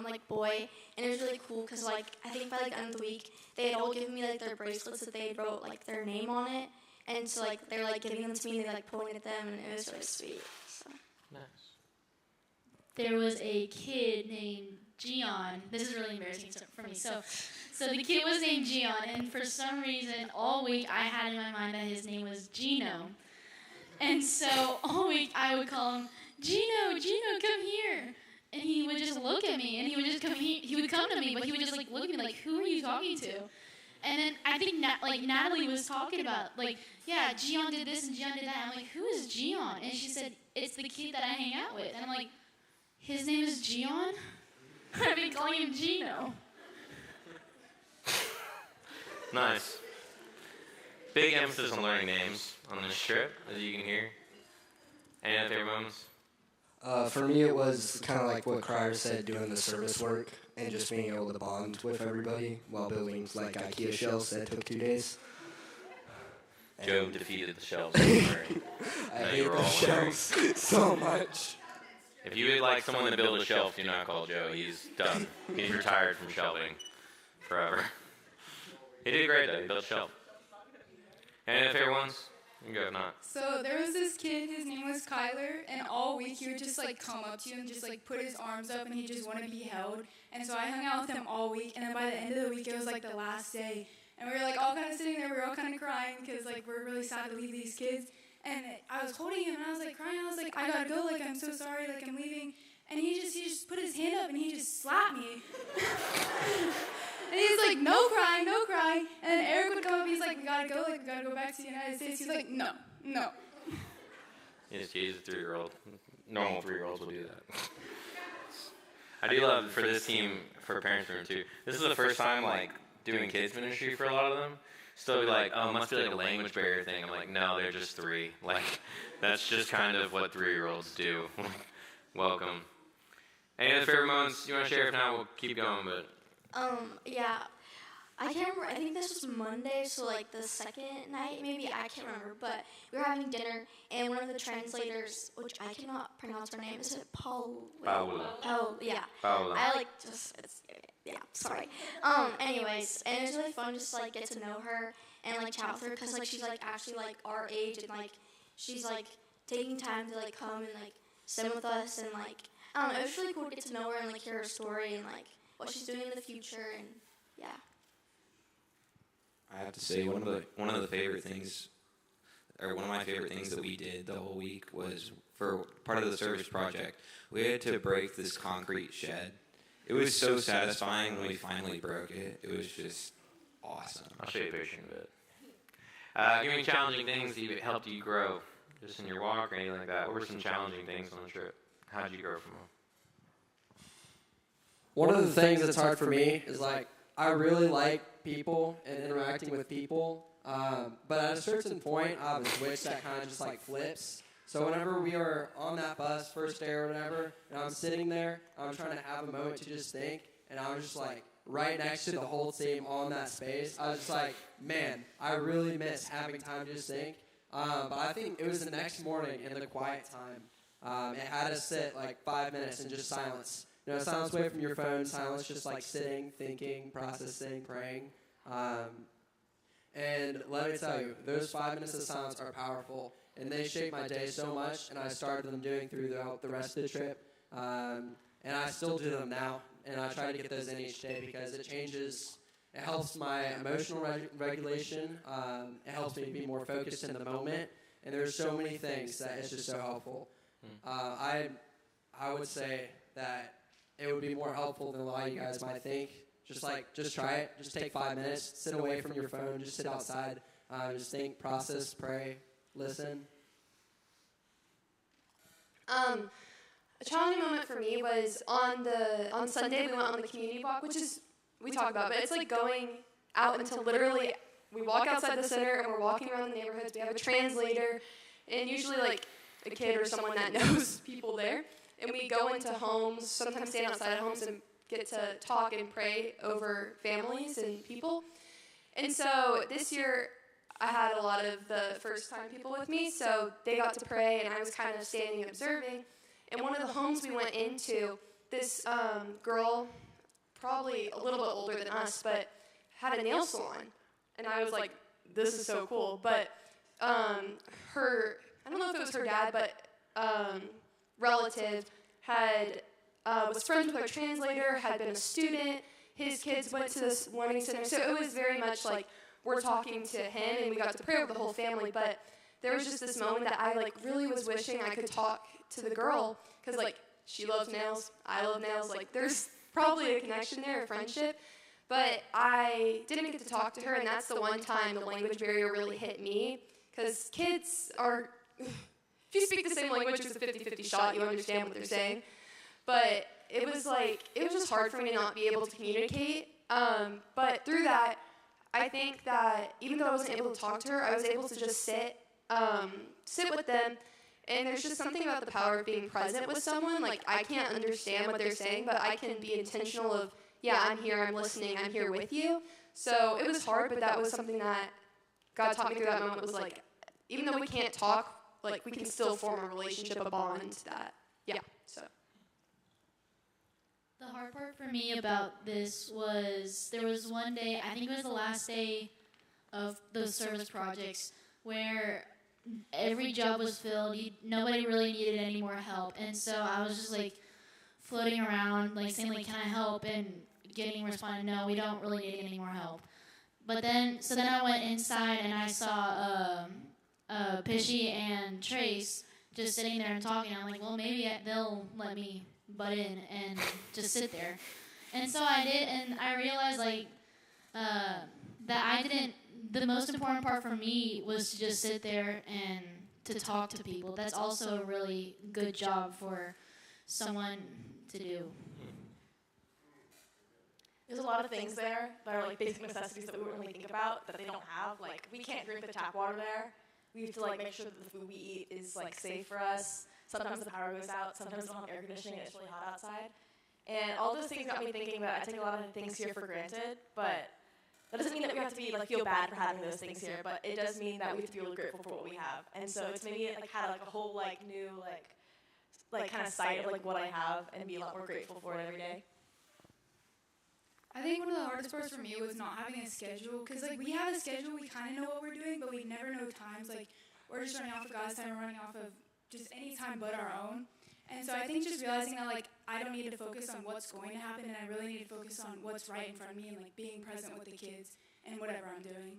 like boy, and it was really cool because like I think by like the end of the week they had all given me like their bracelets that they wrote like their name on it, and so like they're like giving them to me and they like pointed at them, and it was really sweet. So. Nice. There was a kid named Gion. This is really embarrassing for me. So the kid was named Gion, and for some reason all week I had in my mind that his name was Gino. And so all week I would call him, Gino, come here. And he would just look at me, and he would just come. He would come to me, but he would just like look at me like, who are you talking to? And then I think Natalie was talking about like, yeah, Gion did this and Gion did that. I'm like, who is Gion? And she said, it's the kid that I hang out with. And I'm like, his name is Gion? I've been calling him Gino. Nice. Big emphasis on learning names on this trip, as you can hear. Any other favorite moments? For me, it was kind of like what Cryer said, doing the service work and just being able to bond with everybody while building like IKEA shelves that took 2 days. Joe defeated the shelves. I hate those shelves so much. If you would like someone to build a shelf, do not call Joe. He's done. He's retired from shelving forever. He did great though. He built a shelf. Any other favorite ones? You can go if not. So there was this kid, his name was Kyler, and all week he would just like come up to you and just like put his arms up, and he just wanted to be held. And so I hung out with him all week, and then by the end of the week it was like the last day, and we were like all kind of sitting there, we were all kind of crying because like we're really sad to leave these kids. And I was holding him, and I was like crying. I was like, I gotta go. Like I'm so sorry. Like I'm leaving. And he just put his hand up, and he just slapped me. And he's like, no crying. And then Eric would come up, he's like, we gotta go back to the United States. He's like, no. He's a 3-year-old. Normal 3-year-olds will do that. I do love for this team, for Parents Room too. This is the first time like doing kids ministry for a lot of them. So they'll be like, oh, it must be like a language barrier thing. I'm like, no, they're just 3. Like, that's just kind of what 3-year-olds do. Welcome. Any other favorite moments you want to share? If not, we'll keep going, but... Yeah. I can't remember. I think this was Monday, so like the second night, maybe. I can't remember. But we were having dinner, and one of the translators, which I cannot pronounce her name, is it Paul? Paul, yeah. Paola. I like just, yeah, sorry. Anyways, and it was really fun just like get to know her and like chat with her because like she's like actually like our age and like she's like taking time to like come and like sit with us and like I don't know. It was really cool to get to know her and like hear her story and like what she's doing in the future and yeah. I have to say one of the favorite things, or one of my favorite things that we did the whole week was for part of the service project. We had to break this concrete shed. It was so satisfying when we finally broke it. It was just awesome. I'll show you a picture of it. Give me challenging things that helped you grow, just in your walk or anything like that. What were some challenging things on the trip? How did you grow from them? One of the things that's hard for me is like I really like people and interacting with people, but at a certain point I have a switch that kind of just like flips. So whenever we are on that bus, first day or whatever, and I'm sitting there, I'm trying to have a moment to just think, and I was just like right next to the whole team on that space. I was just like, man, I really miss having time to just think. But I think it was the next morning in the quiet time. It had us sit like 5 minutes in just silence. You know, silence away from your phone, silence just like sitting, thinking, processing, praying. And let me tell you, those 5 minutes of silence are powerful. And they shaped my day so much, and I started them doing throughout the rest of the trip. And I still do them now, and I try to get those in each day because it changes. It helps my emotional regulation. It helps me be more focused in the moment. And there's so many things that it's just so helpful. I would say that it would be more helpful than a lot of you guys might think. Just try it. Just take 5 minutes. Sit away from your phone. Just sit outside. Just think, process, pray, listen. A challenging moment for me was on Sunday we went on the community walk, which is we talk about, but it's like going out until literally we walk outside the center and we're walking around the neighborhoods. We have a translator and usually like a kid or someone that knows people there, and we go into homes, sometimes stand outside of homes and get to talk and pray over families and people. And so this year I had a lot of the first-time people with me, so they got to pray, and I was kind of standing observing. And one of the homes we went into, this girl, probably a little bit older than us, but had a nail salon. And I was like, this is so cool. But her, I don't know if it was her dad, but relative was friends with our translator, had been a student. His kids went to this learning center. So it was very much like, we're talking to him, and we got to pray with the whole family, but there was just this moment that I like really was wishing I could talk to the girl, because like she loves nails, I love nails, like there's probably a connection there, a friendship, but I didn't get to talk to her, and that's the one time the language barrier really hit me, because kids are, if you speak the same language, it's a 50-50 shot, you understand what they're saying, but it was just hard for me to not be able to communicate, but through that, I think that even though I wasn't able to talk to her, I was able to just sit with them. And there's just something about the power of being present with someone. Like, I can't understand what they're saying, but I can be intentional of, yeah, I'm here, I'm listening, I'm here with you. So it was hard, but that was something that God taught me through that moment was like, even though we can't talk, like, we can still form a relationship, a bond that, yeah, so. The hard part for me about this was there was one day, I think it was the last day of those service projects, where every job was filled. Nobody really needed any more help. And so I was just like floating around, like saying, like, can I help? And getting responded, no, we don't really need any more help. But then I went inside and I saw Pishy and Trace just sitting there and talking. I'm like, well, maybe they'll let me butt in and just sit there. And so I did, and I realized like that I didn't, the most important part for me was to just sit there and to talk to people. That's also a really good job for someone to do. There's a lot of things there that are like basic necessities that we wouldn't really think about that they don't have. Like, we can't drink the tap water there. We have to like make sure that the food we eat is like safe for us. Sometimes the power goes out, sometimes we don't have air conditioning and it's really hot outside. And all those things got me thinking that I take a lot of things here for granted, but that doesn't mean that we have to be like feel bad for having those things here, but it does mean that we have to be really grateful for what we have. And so it's made me like had like a whole like new like kind of sight of like what I have and be a lot more grateful for it every day. I think one of the hardest parts for me was not having a schedule, because like we have a schedule, we kind of know what we're doing, but we never know times. Like we're just running off of God's time, we're running off of just any time but our own. And so I think just realizing that like I don't need to focus on what's going to happen, and I really need to focus on what's right in front of me and like being present with the kids and whatever I'm doing.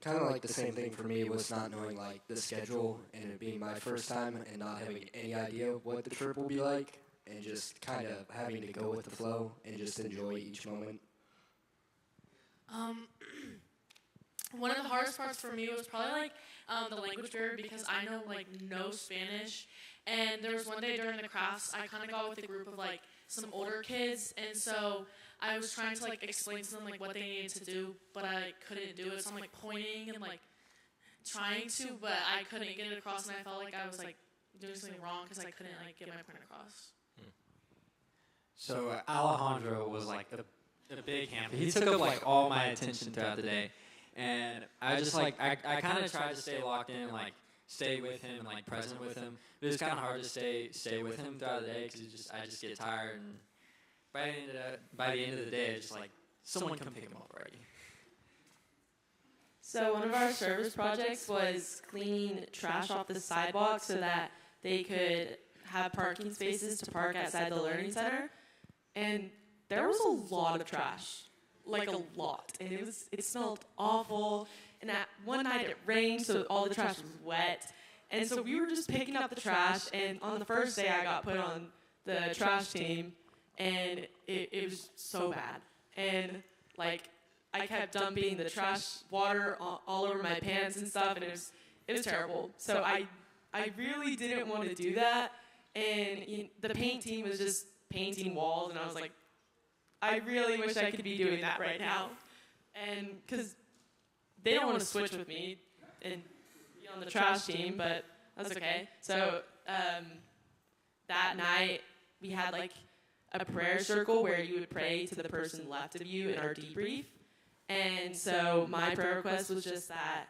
Kind of like the same thing for me was not knowing like the schedule and it being my first time and not having any idea what the trip will be like, and just kind of having to go with the flow and just enjoy each moment. One of the hardest parts for me was probably like the language barrier, because I know like no Spanish, and there was one day during the crafts I kind of got with a group of like some older kids, and so I was trying to like explain to them like what they needed to do, but I couldn't do it, so I'm like pointing and like trying to, but I couldn't get it across, and I felt like I was like doing something wrong because I couldn't like get my point across. So Alejandro was like a big hamper. He took up like all my attention throughout the day, and I just like I kind of tried to stay locked in, like stay with him and like present with him. But it was kind of hard to stay with him throughout the day because I just get tired, and by the end of the day, it's just like someone come pick him up already. So one of our service projects was cleaning trash off the sidewalk so that they could have parking spaces to park outside the Learning Center. And there was a lot of trash, like a lot. And it smelled awful. And that one night it rained, so all the trash was wet. And so we were just picking up the trash. And on the first day I got put on the trash team, and it was so bad. And like I kept dumping the trash water all over my pants and stuff, and it was terrible. So I really didn't want to do that. And the paint team was just painting walls, and I was like, I really wish I could be doing that right now. And because they don't want to switch with me and be on the trash team, but that's okay. So that night we had like a prayer circle where you would pray to the person left of you in our debrief. And so my prayer request was just that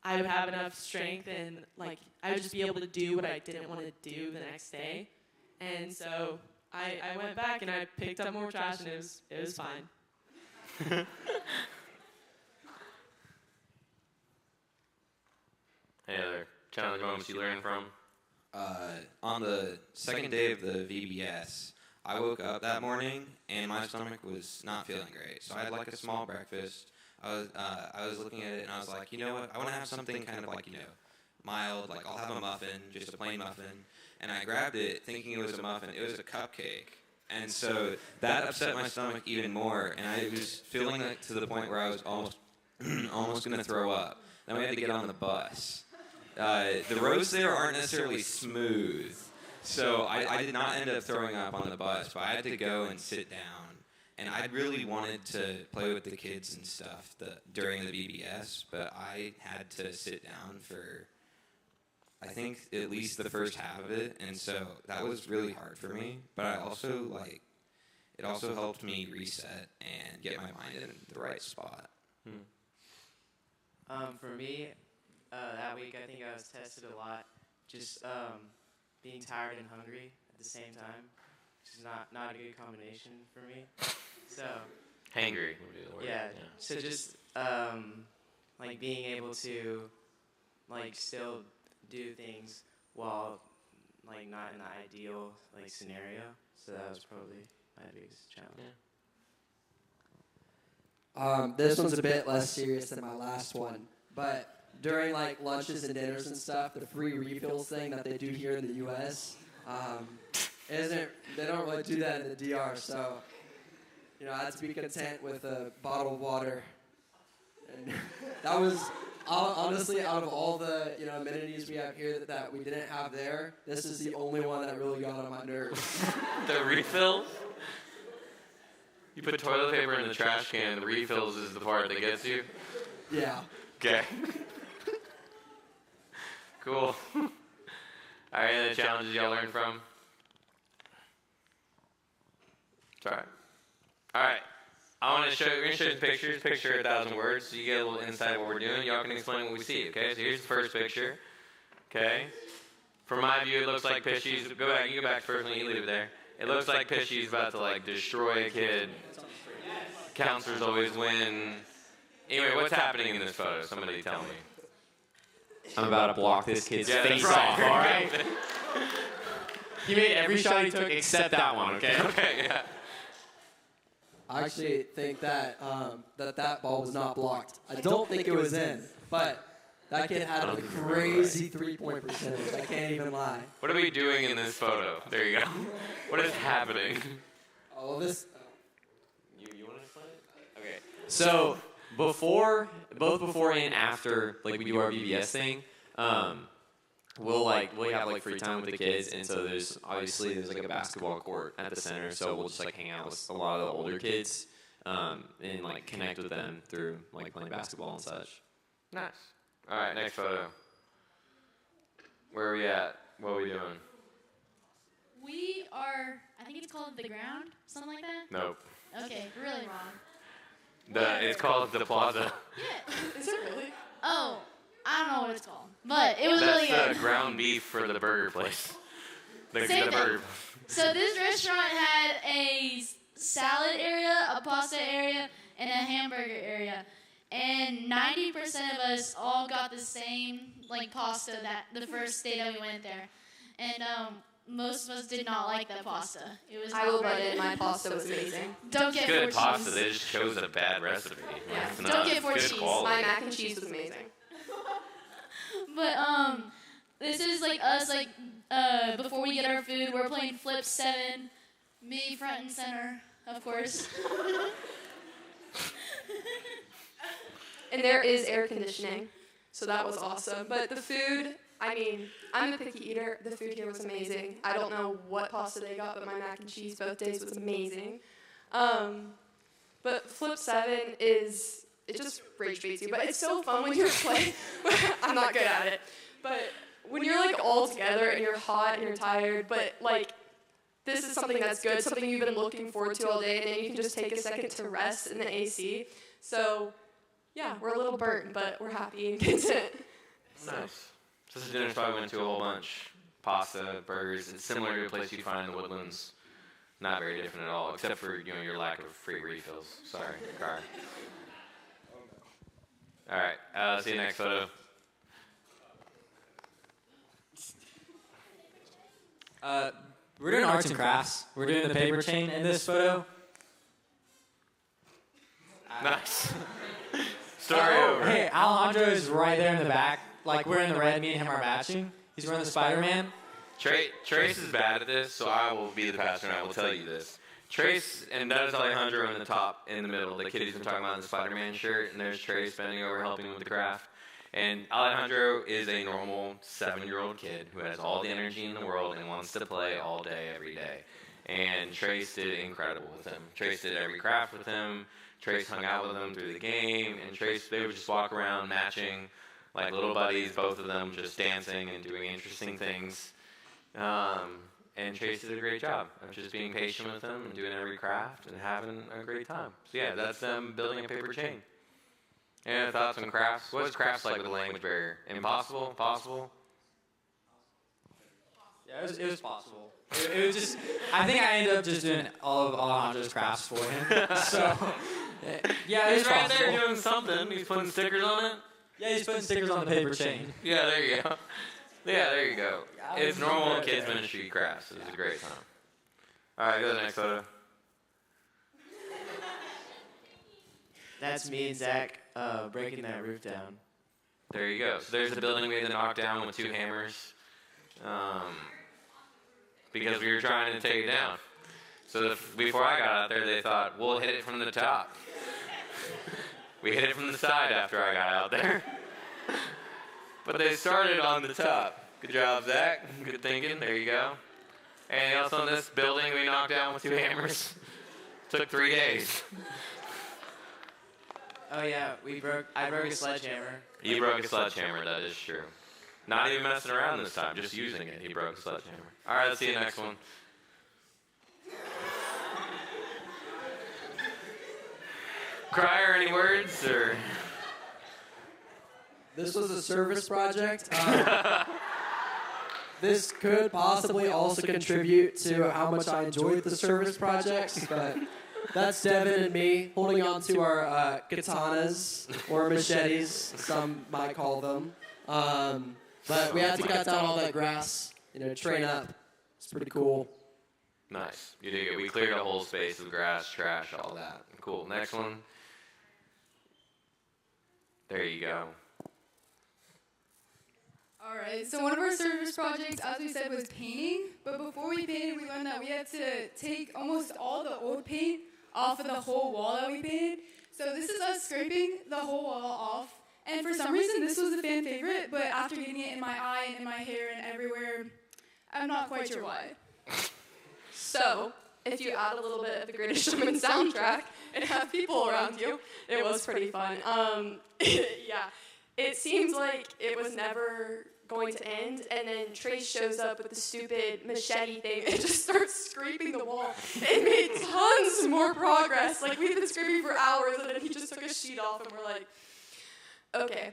I would have enough strength and like I would just be able to do what I didn't want to do the next day. And so I went back and I picked up more trash, and it was fine. Any other challenge moments you learned from? On the second day of the VBS, I woke up that morning and my stomach was not feeling great. So I had like a small breakfast. I was looking at it and I was like, you know what? I want to have something kind of like, mild. Like I'll have a muffin, just a plain muffin. And I grabbed it thinking it was a muffin. It was a cupcake. And so that upset my stomach even more. And I was feeling it to the point where I was almost going to throw up. Then we had to get on the bus. The roads there aren't necessarily smooth. So I did not end up throwing up on the bus, but I had to go and sit down. And I really wanted to play with the kids and stuff during the VBS, but I had to sit down for, I think, at least the first half of it. And so that was really hard for me. But I also, it also helped me reset and get my mind in the right spot. For me, that week I think I was tested a lot. Just being tired and hungry at the same time, which is not a good combination for me. So hangry would be the word. Yeah. So just like being able to like still do things while like not in the ideal like scenario. So that was probably my biggest challenge. This one's a bit less serious than my last one, but during like lunches and dinners and stuff, the free refills thing that they do here in the U.S. They don't really do that in the DR. So I had to be content with a bottle of water, and that was honestly out of all the amenities we have here that we didn't have there. This is the only one that really got on my nerves. The refills? You put toilet paper in the trash can, the refills is the part that gets you? Yeah. Okay. Cool. All right, any other challenges y'all learned from? It's all right. All right. I want to show. We're gonna show you pictures. Picture 1,000 words, so you get a little insight of what we're doing. Y'all can explain what we see. Okay. So here's the first picture. Okay. From my view, it looks like Pishy's. Go back. You go back first, and you leave it there. It looks like Pishy's about to like destroy a kid. Counselors always win. Anyway, what's happening in this photo? Somebody tell me. I'm about to block this kid's face that's right. off, all right? He made every shot he took except that one, okay? Okay, yeah. I actually think that that ball was not blocked. I don't think it was in, but that kid had a crazy three-point percentage. I can't even lie. What are we doing in this photo? There you go. What is happening? All this. You want to explain it? Okay. So both before and after like we do our VBS thing, we'll have like free time with the kids, and so there's like a basketball court at the center, so we'll just like hang out with a lot of the older kids, and like connect with them through like playing basketball and such. Nice. All right, next photo. Where are we at? What are we doing? We are, I think it's called The Ground, something like that? Nope. Okay, really wrong. It's called the Plaza. Yeah. Is it really? Oh, I don't know what it's called. But it was That's really good. the ground beef for the burger place. The Same thing. burger. So this restaurant had a salad area, a pasta area, and a hamburger area. And 90% of us all got the same like pasta that the first day that we went there. And most of us did not like that pasta. It was I not will very bet it. good. My pasta was amazing. Don't get Good four pasta. cheese. They just chose a bad recipe. Yeah. It's Don't not get four good cheese. quality. My mac and cheese was amazing. But this is like us like before we get our food, we're playing Flip 7. Me front and center, of course. And there is air conditioning, so that was awesome. But the food, I mean, I'm a picky eater. The food here was amazing. I don't know what pasta they got, but my mac and cheese both days was amazing. But Flip 7 is, it just rage baits you. But it's so fun when you're playing. I'm not good at it. But when you're like all together and you're hot and you're tired, but like this is something that's good, something you've been looking forward to all day, and then you can just take a second to rest in the AC. So yeah, we're a little burnt, but we're happy and content. Nice. So this dinner spot we went to a whole bunch. Pasta, burgers. It's similar to a place you find in the Woodlands. Not very different at all, except for your lack of free refills. Sorry, car. All right. See you next photo. We're doing arts and crafts. We're doing the paper chain in this photo. Nice. Story over. Hey, Alejandro is right there in the back. Like, we're in the red, me and him are matching. He's wearing the Spider-Man. Trace is bad at this, so I will be the pastor and I will tell you this. Trace, and that is Alejandro in the top, in the middle. The kid he's been talking about in the Spider-Man shirt, and there's Trace bending over helping with the craft. And Alejandro is a normal 7-year-old kid who has all the energy in the world and wants to play all day, every day. And Trace did incredible with him. Trace did every craft with him. Trace hung out with him through the game, and they would just walk around matching like little buddies, both of them just dancing and doing interesting things. And Trace did a great job of just being patient with them and doing every craft and having a great time. So yeah, that's them building a paper chain. And thoughts on crafts? What is crafts like with a language barrier? Impossible? Possible? Yeah, it was possible. It was just, I think I ended up just doing all of Alejandro's crafts for him. So, yeah, it was He's right possible. there doing something. He's putting stickers on it. Yeah, he's putting stickers on the paper chain. Yeah, there you go. Yeah, there you go. It's normal kids ministry crafts. It was a great time. All right, go to the next photo. That's me and Zach breaking that roof down. There you go. So there's the building we had to knock down with 2 hammers because we were trying to take it down. So before I got out there, they thought, we'll hit it from the top. We hit it from the side after I got out there. But they started on the top. Good job, Zach. Good thinking. There you go. Anything else on this building we knocked down with 2 hammers? Took 3 days. Oh yeah, I broke a sledgehammer. He broke a sledgehammer, that is true. Not even messing around this time, just using it. He broke a sledgehammer. All right, let's see the next one. Crier, any words or? This was a service project. This could possibly also contribute to how much I enjoyed the service projects, but that's Devin and me holding on to our katanas, or machetes, some might call them. But we had to cut down all that grass, train up. It's pretty cool. Nice. You did good. We cleared a whole space of grass, trash, all that. Cool. Next one. There you go. All right, so one of our service projects, as we said, was painting. But before we painted, we learned that we had to take almost all the old paint off of the whole wall that we painted. So this is us scraping the whole wall off. And for some reason, this was a fan favorite, but after getting it in my eye and in my hair and everywhere, I'm not quite sure why. So, if you add a little bit of the Greatest Showman soundtrack and have people around you, it was pretty fun. Yeah, it seems like it was never going to end, and then Trace shows up with the stupid machete thing and just starts scraping the wall. It made tons more progress. Like, we've been scraping for hours, and then he just took a sheet off, and we're like, okay.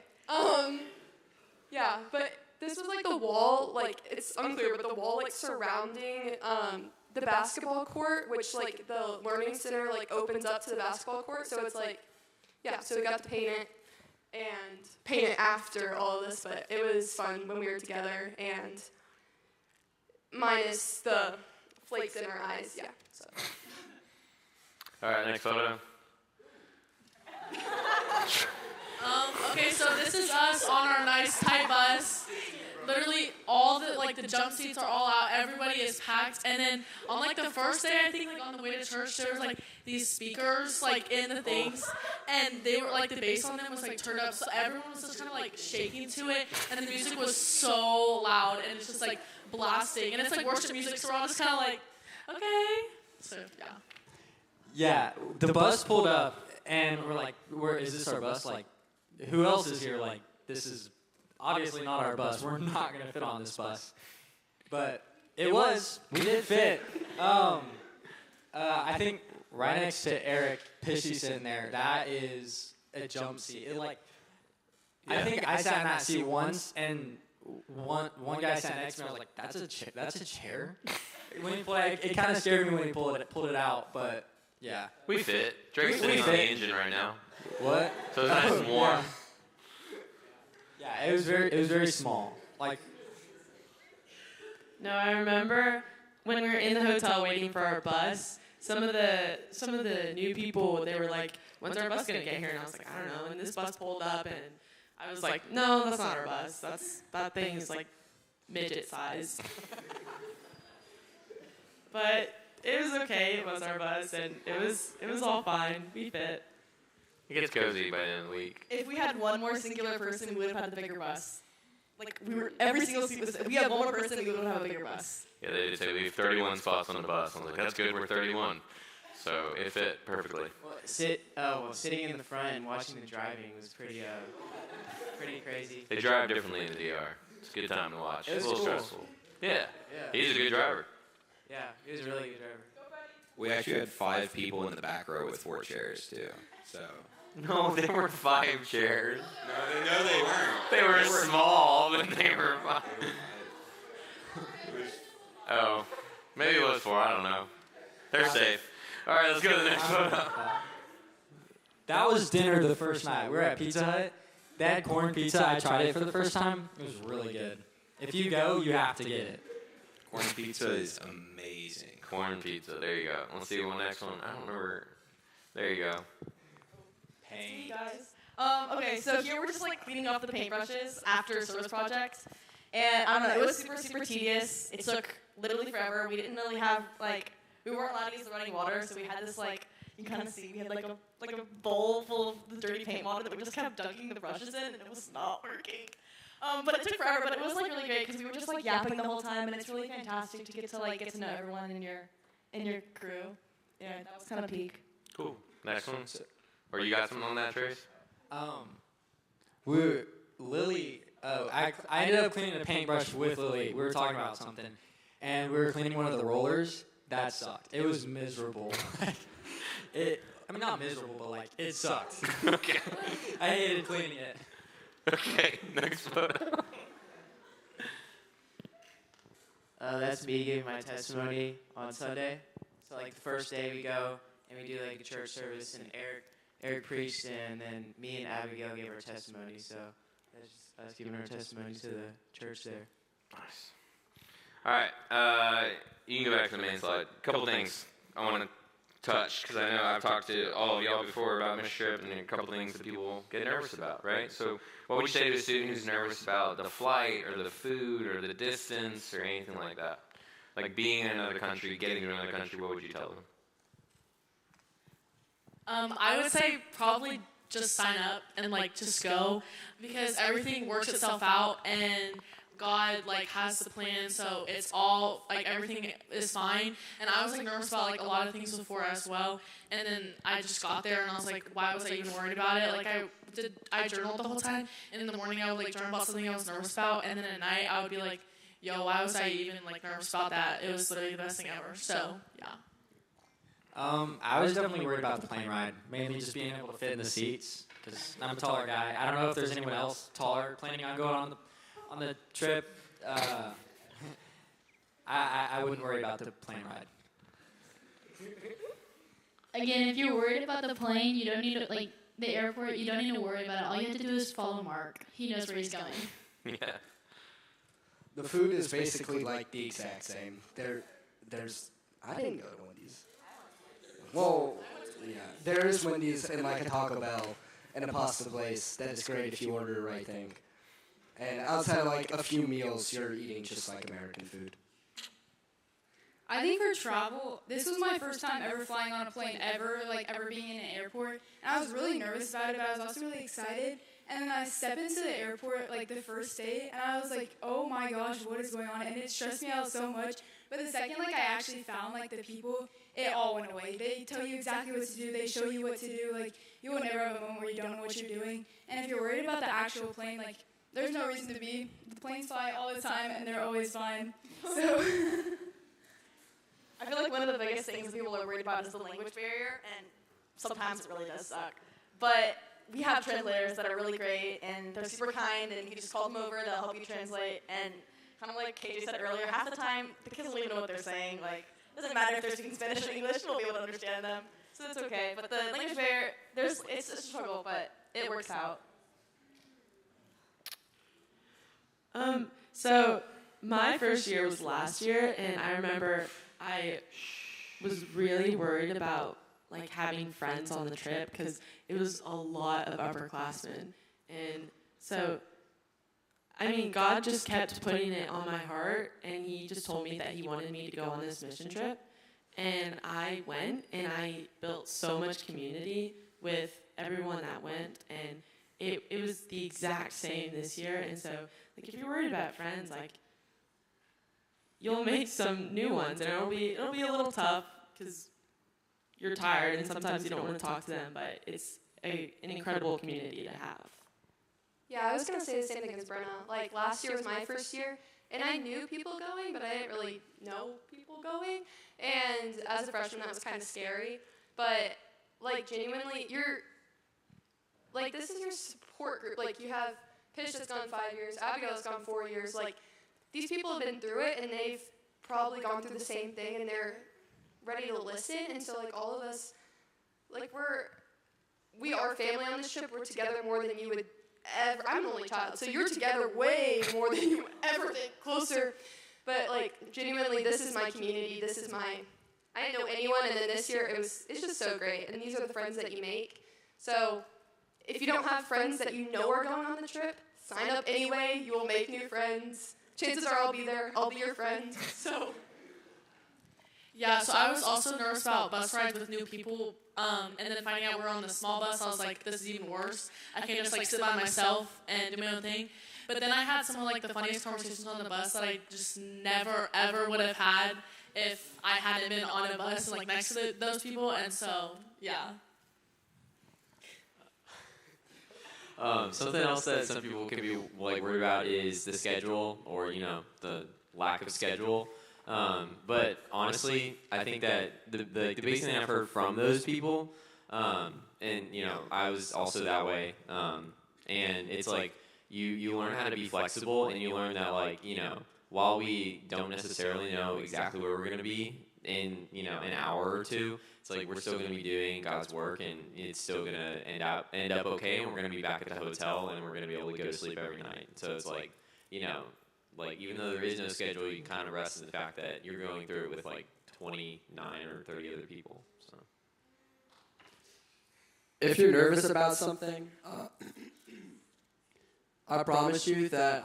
Yeah, but this was like the wall, like, it's unclear, but the wall, like, surrounding, the basketball court, which, like, the learning center, like, opens up to the basketball court, so it's like, yeah, so we got to paint it after all of this, but it was fun when we were together, and minus the flakes in our eyes, yeah, so. All right, next photo. Okay, so this is us on our nice tight bus. Literally, all the jump seats are all out. Everybody is packed. And then on, like, the first day, I think, like, on the way to church, there was, like, these speakers, like, in the things. And they were, like, the bass on them was, like, turned up. So everyone was just kind of, like, shaking to it. And the music was so loud. And it's just, like, blasting. And it's, like, worship music. So we're all just kind of like, okay. So, yeah. Yeah, the bus pulled up, and we're like, is this our bus? Like, who else is here? Like, this is obviously not our bus. We're not going to fit on this bus. But it was. We did fit. I think right next to Eric Pishy sitting there, that is a jump seat. I think I sat in that seat once, and one guy sat next to me. I was like, that's a chair? When he pulled it kind of scared me when he pulled it out, but yeah. We fit. Drake's sitting on the engine right now. What? So it's nice and warm. Yeah, it was very small. Like, no, I remember when we were in the hotel waiting for our bus. Some of the new people, they were like, "When's our bus gonna get here?" And I was like, "I don't know." And this bus pulled up, and I was like, "No, that's not our bus. That thing is like midget size." But it was okay. It was our bus, and it was all fine. We fit. It gets cozy by the end of the week. If we had one more singular person, we would have had the bigger bus. Like, every single seat was, if we had one more person, we would have a bigger bus. Yeah, they did say we have 31 spots on the bus. I was like, that's good, we're 31. So it fit perfectly. Sitting in the front and watching the driving was pretty crazy. They drive differently in the DR. It's a good time to watch. It was a little cool. stressful. Yeah. He's a good driver. Yeah, he was a really good driver. We actually had 5 people in the back row with 4 chairs, too. So. No, they weren't 5 chairs. No, they weren't. They were small, but they were 5. Oh, maybe it was 4. I don't know. They're safe. All right, let's go to the next photo. That was dinner the first night. We were at Pizza Hut. They had corn pizza. I tried it for the first time. It was really good. If you go, you have to get it. Corn pizza is amazing. Corn pizza. There you go. Let's see one next one. I don't remember. There you go. Hey guys. Okay, so here we're just like cleaning off the paintbrushes after service projects. And I don't know, it was super, super tedious. It took literally forever. We didn't really have, like, we weren't allowed to use the running water, so we had this, like, you kind of see, we had like a bowl full of the dirty paint water that we just kept dunking the brushes in, and it was not working. But it took forever, but it was, like, really great, because we were just, like, yapping the whole time, and it's really fantastic to get to know everyone in your crew. Yeah, that was kind of peak. Cool. Next one. Or you got something on that, Trace? Lily, I ended up cleaning the paintbrush with Lily. We were talking about something, and we were cleaning one of the rollers. That sucked. It was miserable. I mean, not miserable, but like it sucked. Okay. I hated cleaning it. Okay, next photo. That's me giving my testimony on Sunday. So like the first day we go and we do like a church service, and Eric preached, and then me and Abigail gave our testimony. So that's just us giving our testimony to the church there. Nice. All right, you can go back to the main slide. A couple things I want to touch, because I know I've talked to all of y'all before about Mission Trip, and a couple things that people get nervous about, right? So what would you say to a student who's nervous about the flight or the food or the distance or anything like that? Like being in another country, getting to another country, what would you tell them? I would say probably just sign up and like just go, because everything works itself out and God like has the plan, so it's all like everything is fine. And I was like nervous about like a lot of things before as well, and then I just got there and I was like, why was I even worried about it? Like I journaled the whole time, and in the morning I would like journal about something I was nervous about, and then at night I would be like, yo, why was I even like nervous about that? It was literally the best thing ever. So yeah. I was definitely worried about the plane ride, mainly just being able to fit in the seats, because I'm a taller guy. I don't know if there's anyone else taller planning on going on the trip. I wouldn't worry about the plane ride. Again, if you're worried about the plane, you don't need to, like, the airport, you don't need to worry about it. All you have to do is follow Mark. He knows where he's going. Yeah. The food is basically like the exact same. There's I didn't go to Wendy's. Well, yeah, there is Wendy's and like a Taco Bell and a pasta place that is great if you order the right thing. And outside of like a few meals, you're eating just like American food. I think for travel, this was my first time ever flying on a plane ever, like ever being in an airport. And I was really nervous about it, but I was also really excited. And then I stepped into the airport like the first day, and I was like, oh my gosh, what is going on? And it stressed me out so much. But the second like I actually found like the people, it all went away. They tell you exactly what to do. They show you what to do. Like you will never have a moment where you don't know what you're doing. And if you're worried about the actual plane, like there's no reason to be. The planes fly all the time, and they're always fine. So. I feel like one of the biggest things that people are worried about is the language barrier, and sometimes it really does suck. But we have translators that are really great, and they're super kind, and you just call them over, they'll help you translate. And kind of like KJ said earlier, half the time the kids don't even know what they're saying. Like, it doesn't matter if they're speaking Spanish or English, we'll be able to understand them. So it's okay. But the language barrier, it's a struggle, but it works out. So my first year was last year, and I remember I was really worried about like having friends on the trip, because it was a lot of upperclassmen. And so, I mean, God just kept putting it on my heart, and he just told me that he wanted me to go on this mission trip. And I went, and I built so much community with everyone that went, and it was the exact same this year. And so, like, if you're worried about friends, like, you'll make some new ones, and it'll be a little tough because you're tired and sometimes you don't want to talk to them, but it's an incredible community to have. Yeah, I was going to say the same thing as Brenna. Like, last year was my first year, and I knew people going, but I didn't really know people going. And as a freshman, that was kind of scary. But, like, genuinely, like, this is your support group. Like, you have Pish that's gone 5 years, Abigail that's gone 4 years. Like, these people have been through it, and they've probably gone through the same thing, and they're ready to listen. And so, like, all of us, like, we are family on this trip. We're together more than you would ever. I'm an only child, so you're together way more than you ever think, closer. But, like, genuinely, this is my community. This is I didn't know anyone, and then this year, it's just so great. And these are the friends that you make. So if you don't have friends that you know are going on the trip, sign up anyway. You will make new friends. Chances are I'll be there. I'll be your friend. So. Yeah, so I was also nervous about bus rides with new people, and then finding out we're on the small bus, I was like, this is even worse. I can't just like sit by myself and do my own thing. But then I had some of like the funniest conversations on the bus that I just never ever would have had if I hadn't been on a bus and like next to those people. And so yeah. Something else that some people can be like worried about is the schedule, or the lack of schedule. But honestly, I think that the biggest thing I've heard from those people And I was also that way. And it's like you learn how to be flexible, and you learn that while we don't necessarily know exactly where we're going to be in an hour or two, it's like we're still going to be doing God's work, and it's still going to end up okay, and we're going to be back at the hotel, and we're going to be able to go to sleep every night. So it's like even though there is no schedule, you can kind of rest in the fact that you're going through it with 29 or 30 other people. So if you're nervous about something, I promise you that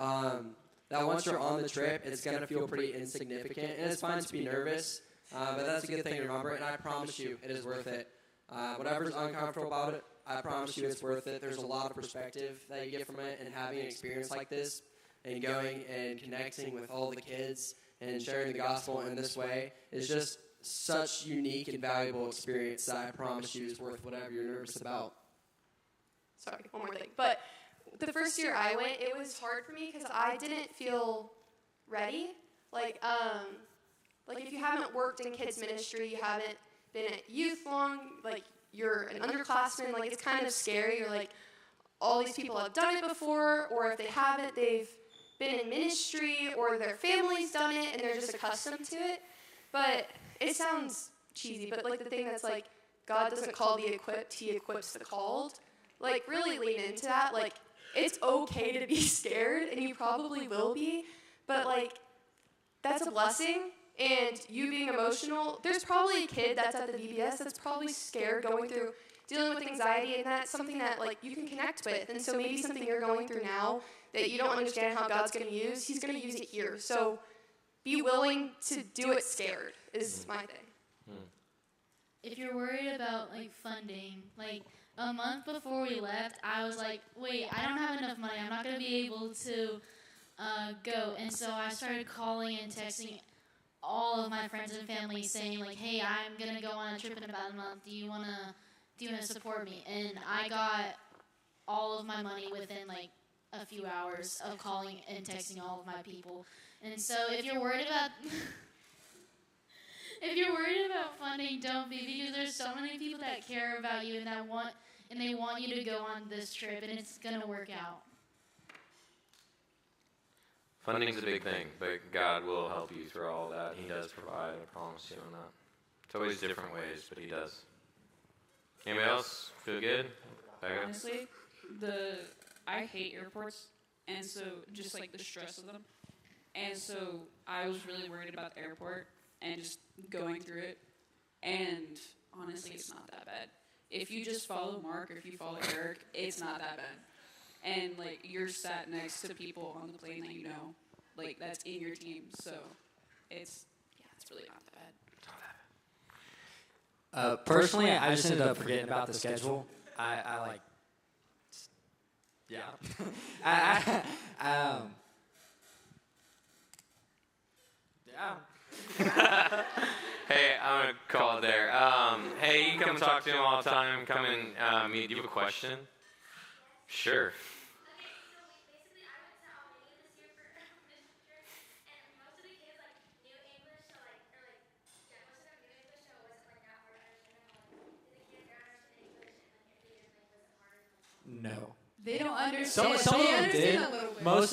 once you're on the trip, it's going to feel pretty insignificant, and it's fine to be nervous, but that's a good thing to remember, and I promise you it is worth it. Whatever's uncomfortable about it, I promise you it's worth it. There's a lot of perspective that you get from it, and having an experience like this and going and connecting with all the kids and sharing the gospel in this way is just such unique and valuable experience that I promise you is worth whatever you're nervous about. Sorry, one more thing. But the first year I went, it was hard for me because I didn't feel ready. Like if you haven't worked in kids ministry, you haven't been at youth long, like you're an underclassman, like it's kind of scary. You're like, all these people have done it before, or if they haven't, they've been in ministry, or their family's done it, and they're just accustomed to it. But it sounds cheesy, but like the thing that's like, God doesn't call the equipped, he equips the called. Like really lean into that. Like it's okay to be scared, and you probably will be, but like that's a blessing. And you being emotional, there's probably a kid that's at the VBS that's probably scared, going through, dealing with anxiety, and that's something that like you can connect with. And so maybe something you're going through now that you don't understand how God's going to use, he's going to use it here. So be willing to do it scared is my thing. If you're worried about funding, a month before we left, I was like, wait, I don't have enough money. I'm not going to be able to go. And so I started calling and texting all of my friends and family saying hey, I'm going to go on a trip in about a month. Do you want to support me? And I got all of my money within a few hours of calling and texting all of my people. And so if you're worried about funding, don't be, because there's so many people that care about you and they want you to go on this trip, and it's going to work out. Funding's a big thing, but God will help you through all that. He does provide, I promise you on that. It's always different ways, but he does. Anybody else feel good? Honestly, I hate airports, and so just the stress of them. And so I was really worried about the airport and just going through it. And honestly, it's not that bad. If you just follow Mark, or if you follow Eric, it's not that bad. And you're sat next to people on the plane that you know, that's in your team. So it's really not that bad. Personally, I just ended up forgetting about the schedule. Yeah. Hey, I'm going to call it there. Hey, you can come talk to him all the time. Come and meet. Do you have a question? Sure. No. They don't understand. Some of They them understand did. a little bit. Most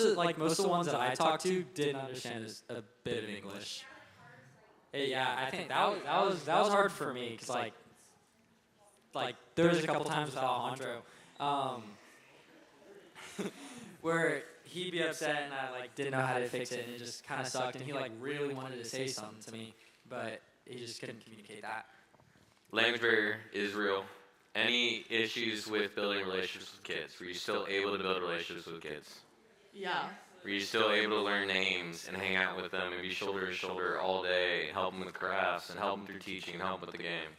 of the ones that I talked to didn't understand a bit of English. Yeah, I think that was hard for me because there was a couple times with Alejandro where he'd be upset and I didn't know how to fix it, and it just kind of sucked, and he really wanted to say something to me, but he just couldn't communicate that. Language barrier is real. Any issues with building relationships with kids? Were you still able to build relationships with kids? Yeah. Were you still able to learn names and hang out with them and be shoulder to shoulder all day, help them with crafts and help them through teaching and help them with the game?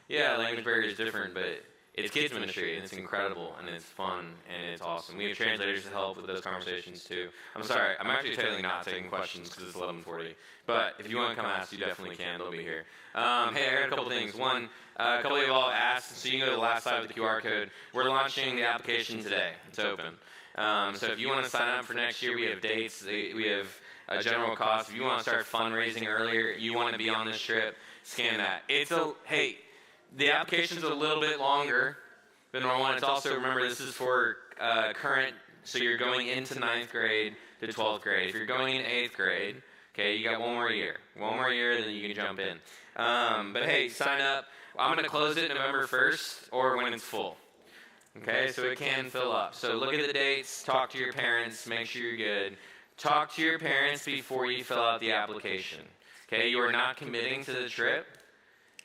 Yeah, language barrier is different, but it's kids ministry, and it's incredible, and it's fun, and it's awesome. We have translators to help with those conversations, too. I'm sorry, I'm actually totally not taking questions because it's 11:40. But if you want to come ask, you definitely can. They'll be here. Hey, I got a couple things. One, a couple of you all asked, so you can go to the last slide with the QR code. We're launching the application today. It's open. So if you want to sign up for next year, we have dates. We have a general cost. If you want to start fundraising earlier, you want to be on this trip, scan that. Hey, The application's a little bit longer than normal. It's also, remember, this is for current, so you're going into 9th grade to 12th grade. If you're going in 8th grade, okay, you got one more year. One more year, then you can jump in. But hey, sign up. I'm going to close it November 1st or when it's full. Okay, so it can fill up. So look at the dates, talk to your parents, make sure you're good. Talk to your parents before you fill out the application. Okay, you are not committing to the trip,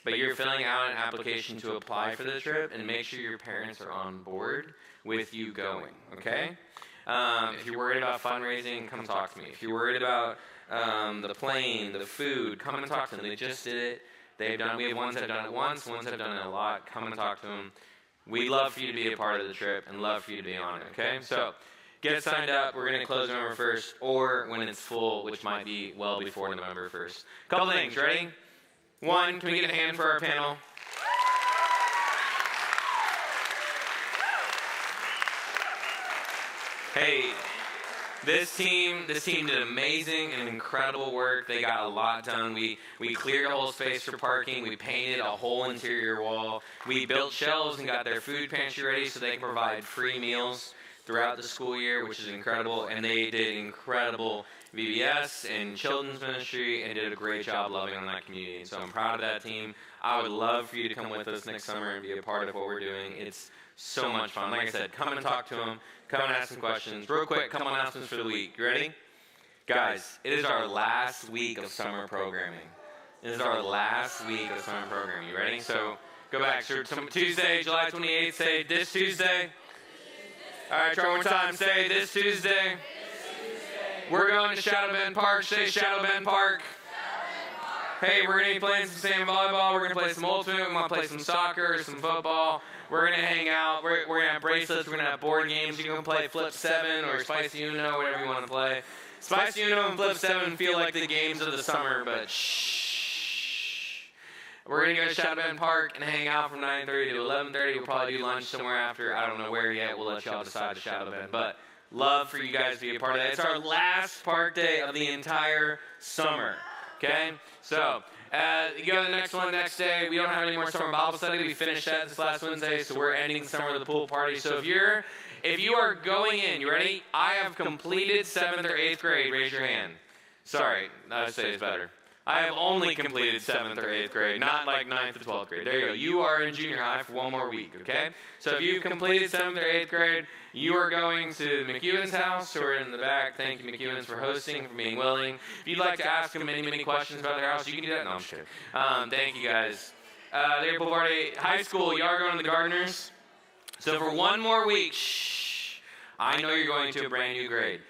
but you're filling out an application to apply for the trip, and make sure your parents are on board with you going, okay? If you're worried about fundraising, come talk to me. If you're worried about the plane, the food, come and talk to them. They just did it. We have ones that have done it once, ones that have done it a lot. Come and talk to them. We'd love for you to be a part of the trip and love for you to be on it, okay? So get signed up. We're going to close November 1st or when it's full, which might be well before November 1st. Couple things, ready? One, can we get a hand for our panel? Hey, this team did amazing and incredible work. They got a lot done. We cleared a whole space for parking. We painted a whole interior wall. We built shelves and got their food pantry ready so they can provide free meals throughout the school year, which is incredible. And they did incredible VBS and children's ministry and did a great job loving on that community. So I'm proud of that team. I would love for you to come with us next summer and be a part of what we're doing. It's so much fun. Like I said, come and talk to them. Come and ask some questions. Real quick, couple announcements for the week. You ready? Guys, it is our last week of summer programming. It is our last week of summer programming. You ready? So go back. So Tuesday, July 28th, say this Tuesday. All right, try one more time. Say this Tuesday. We're going to Shadow Bend Park. Say Shadow Bend Park. Hey, we're going to be playing some sand volleyball. We're going to play some ultimate. We're going to play some soccer, some football. We're going to hang out. We're going to have bracelets. We're going to have board games. You can play Flip 7 or Spicy Uno, whatever you want to play. Spicy Uno and Flip 7 feel like the games of the summer, but shh. We're going to go to Shadow Bend Park and hang out from 9:30 to 11:30. We'll probably do lunch somewhere after. I don't know where yet. We'll let y'all decide to Shadow Bend. But love for you guys to be a part of that. It's our last park day of the entire summer. Okay? So, you go to the next one next day. We don't have any more summer Bible study. We finished that this last Wednesday, so we're ending the summer with a pool party. So if you are going in, you ready? I have completed 7th or 8th grade. Raise your hand. Sorry, I would say it's better. I have only completed 7th or 8th grade, not like 9th to 12th grade. There you go. You are in junior high for one more week, okay? So if you've completed 7th or 8th grade, you are going to McEwen's house, who are in the back. Thank you, McEwen's, for hosting, for being willing. If you'd like to ask them many questions about their house, you can do that. No, I'm just kidding. Thank you, guys. They're pool party. High school, you are going to the Gardeners. So for one more week, shh, I know you're going to a brand new grade.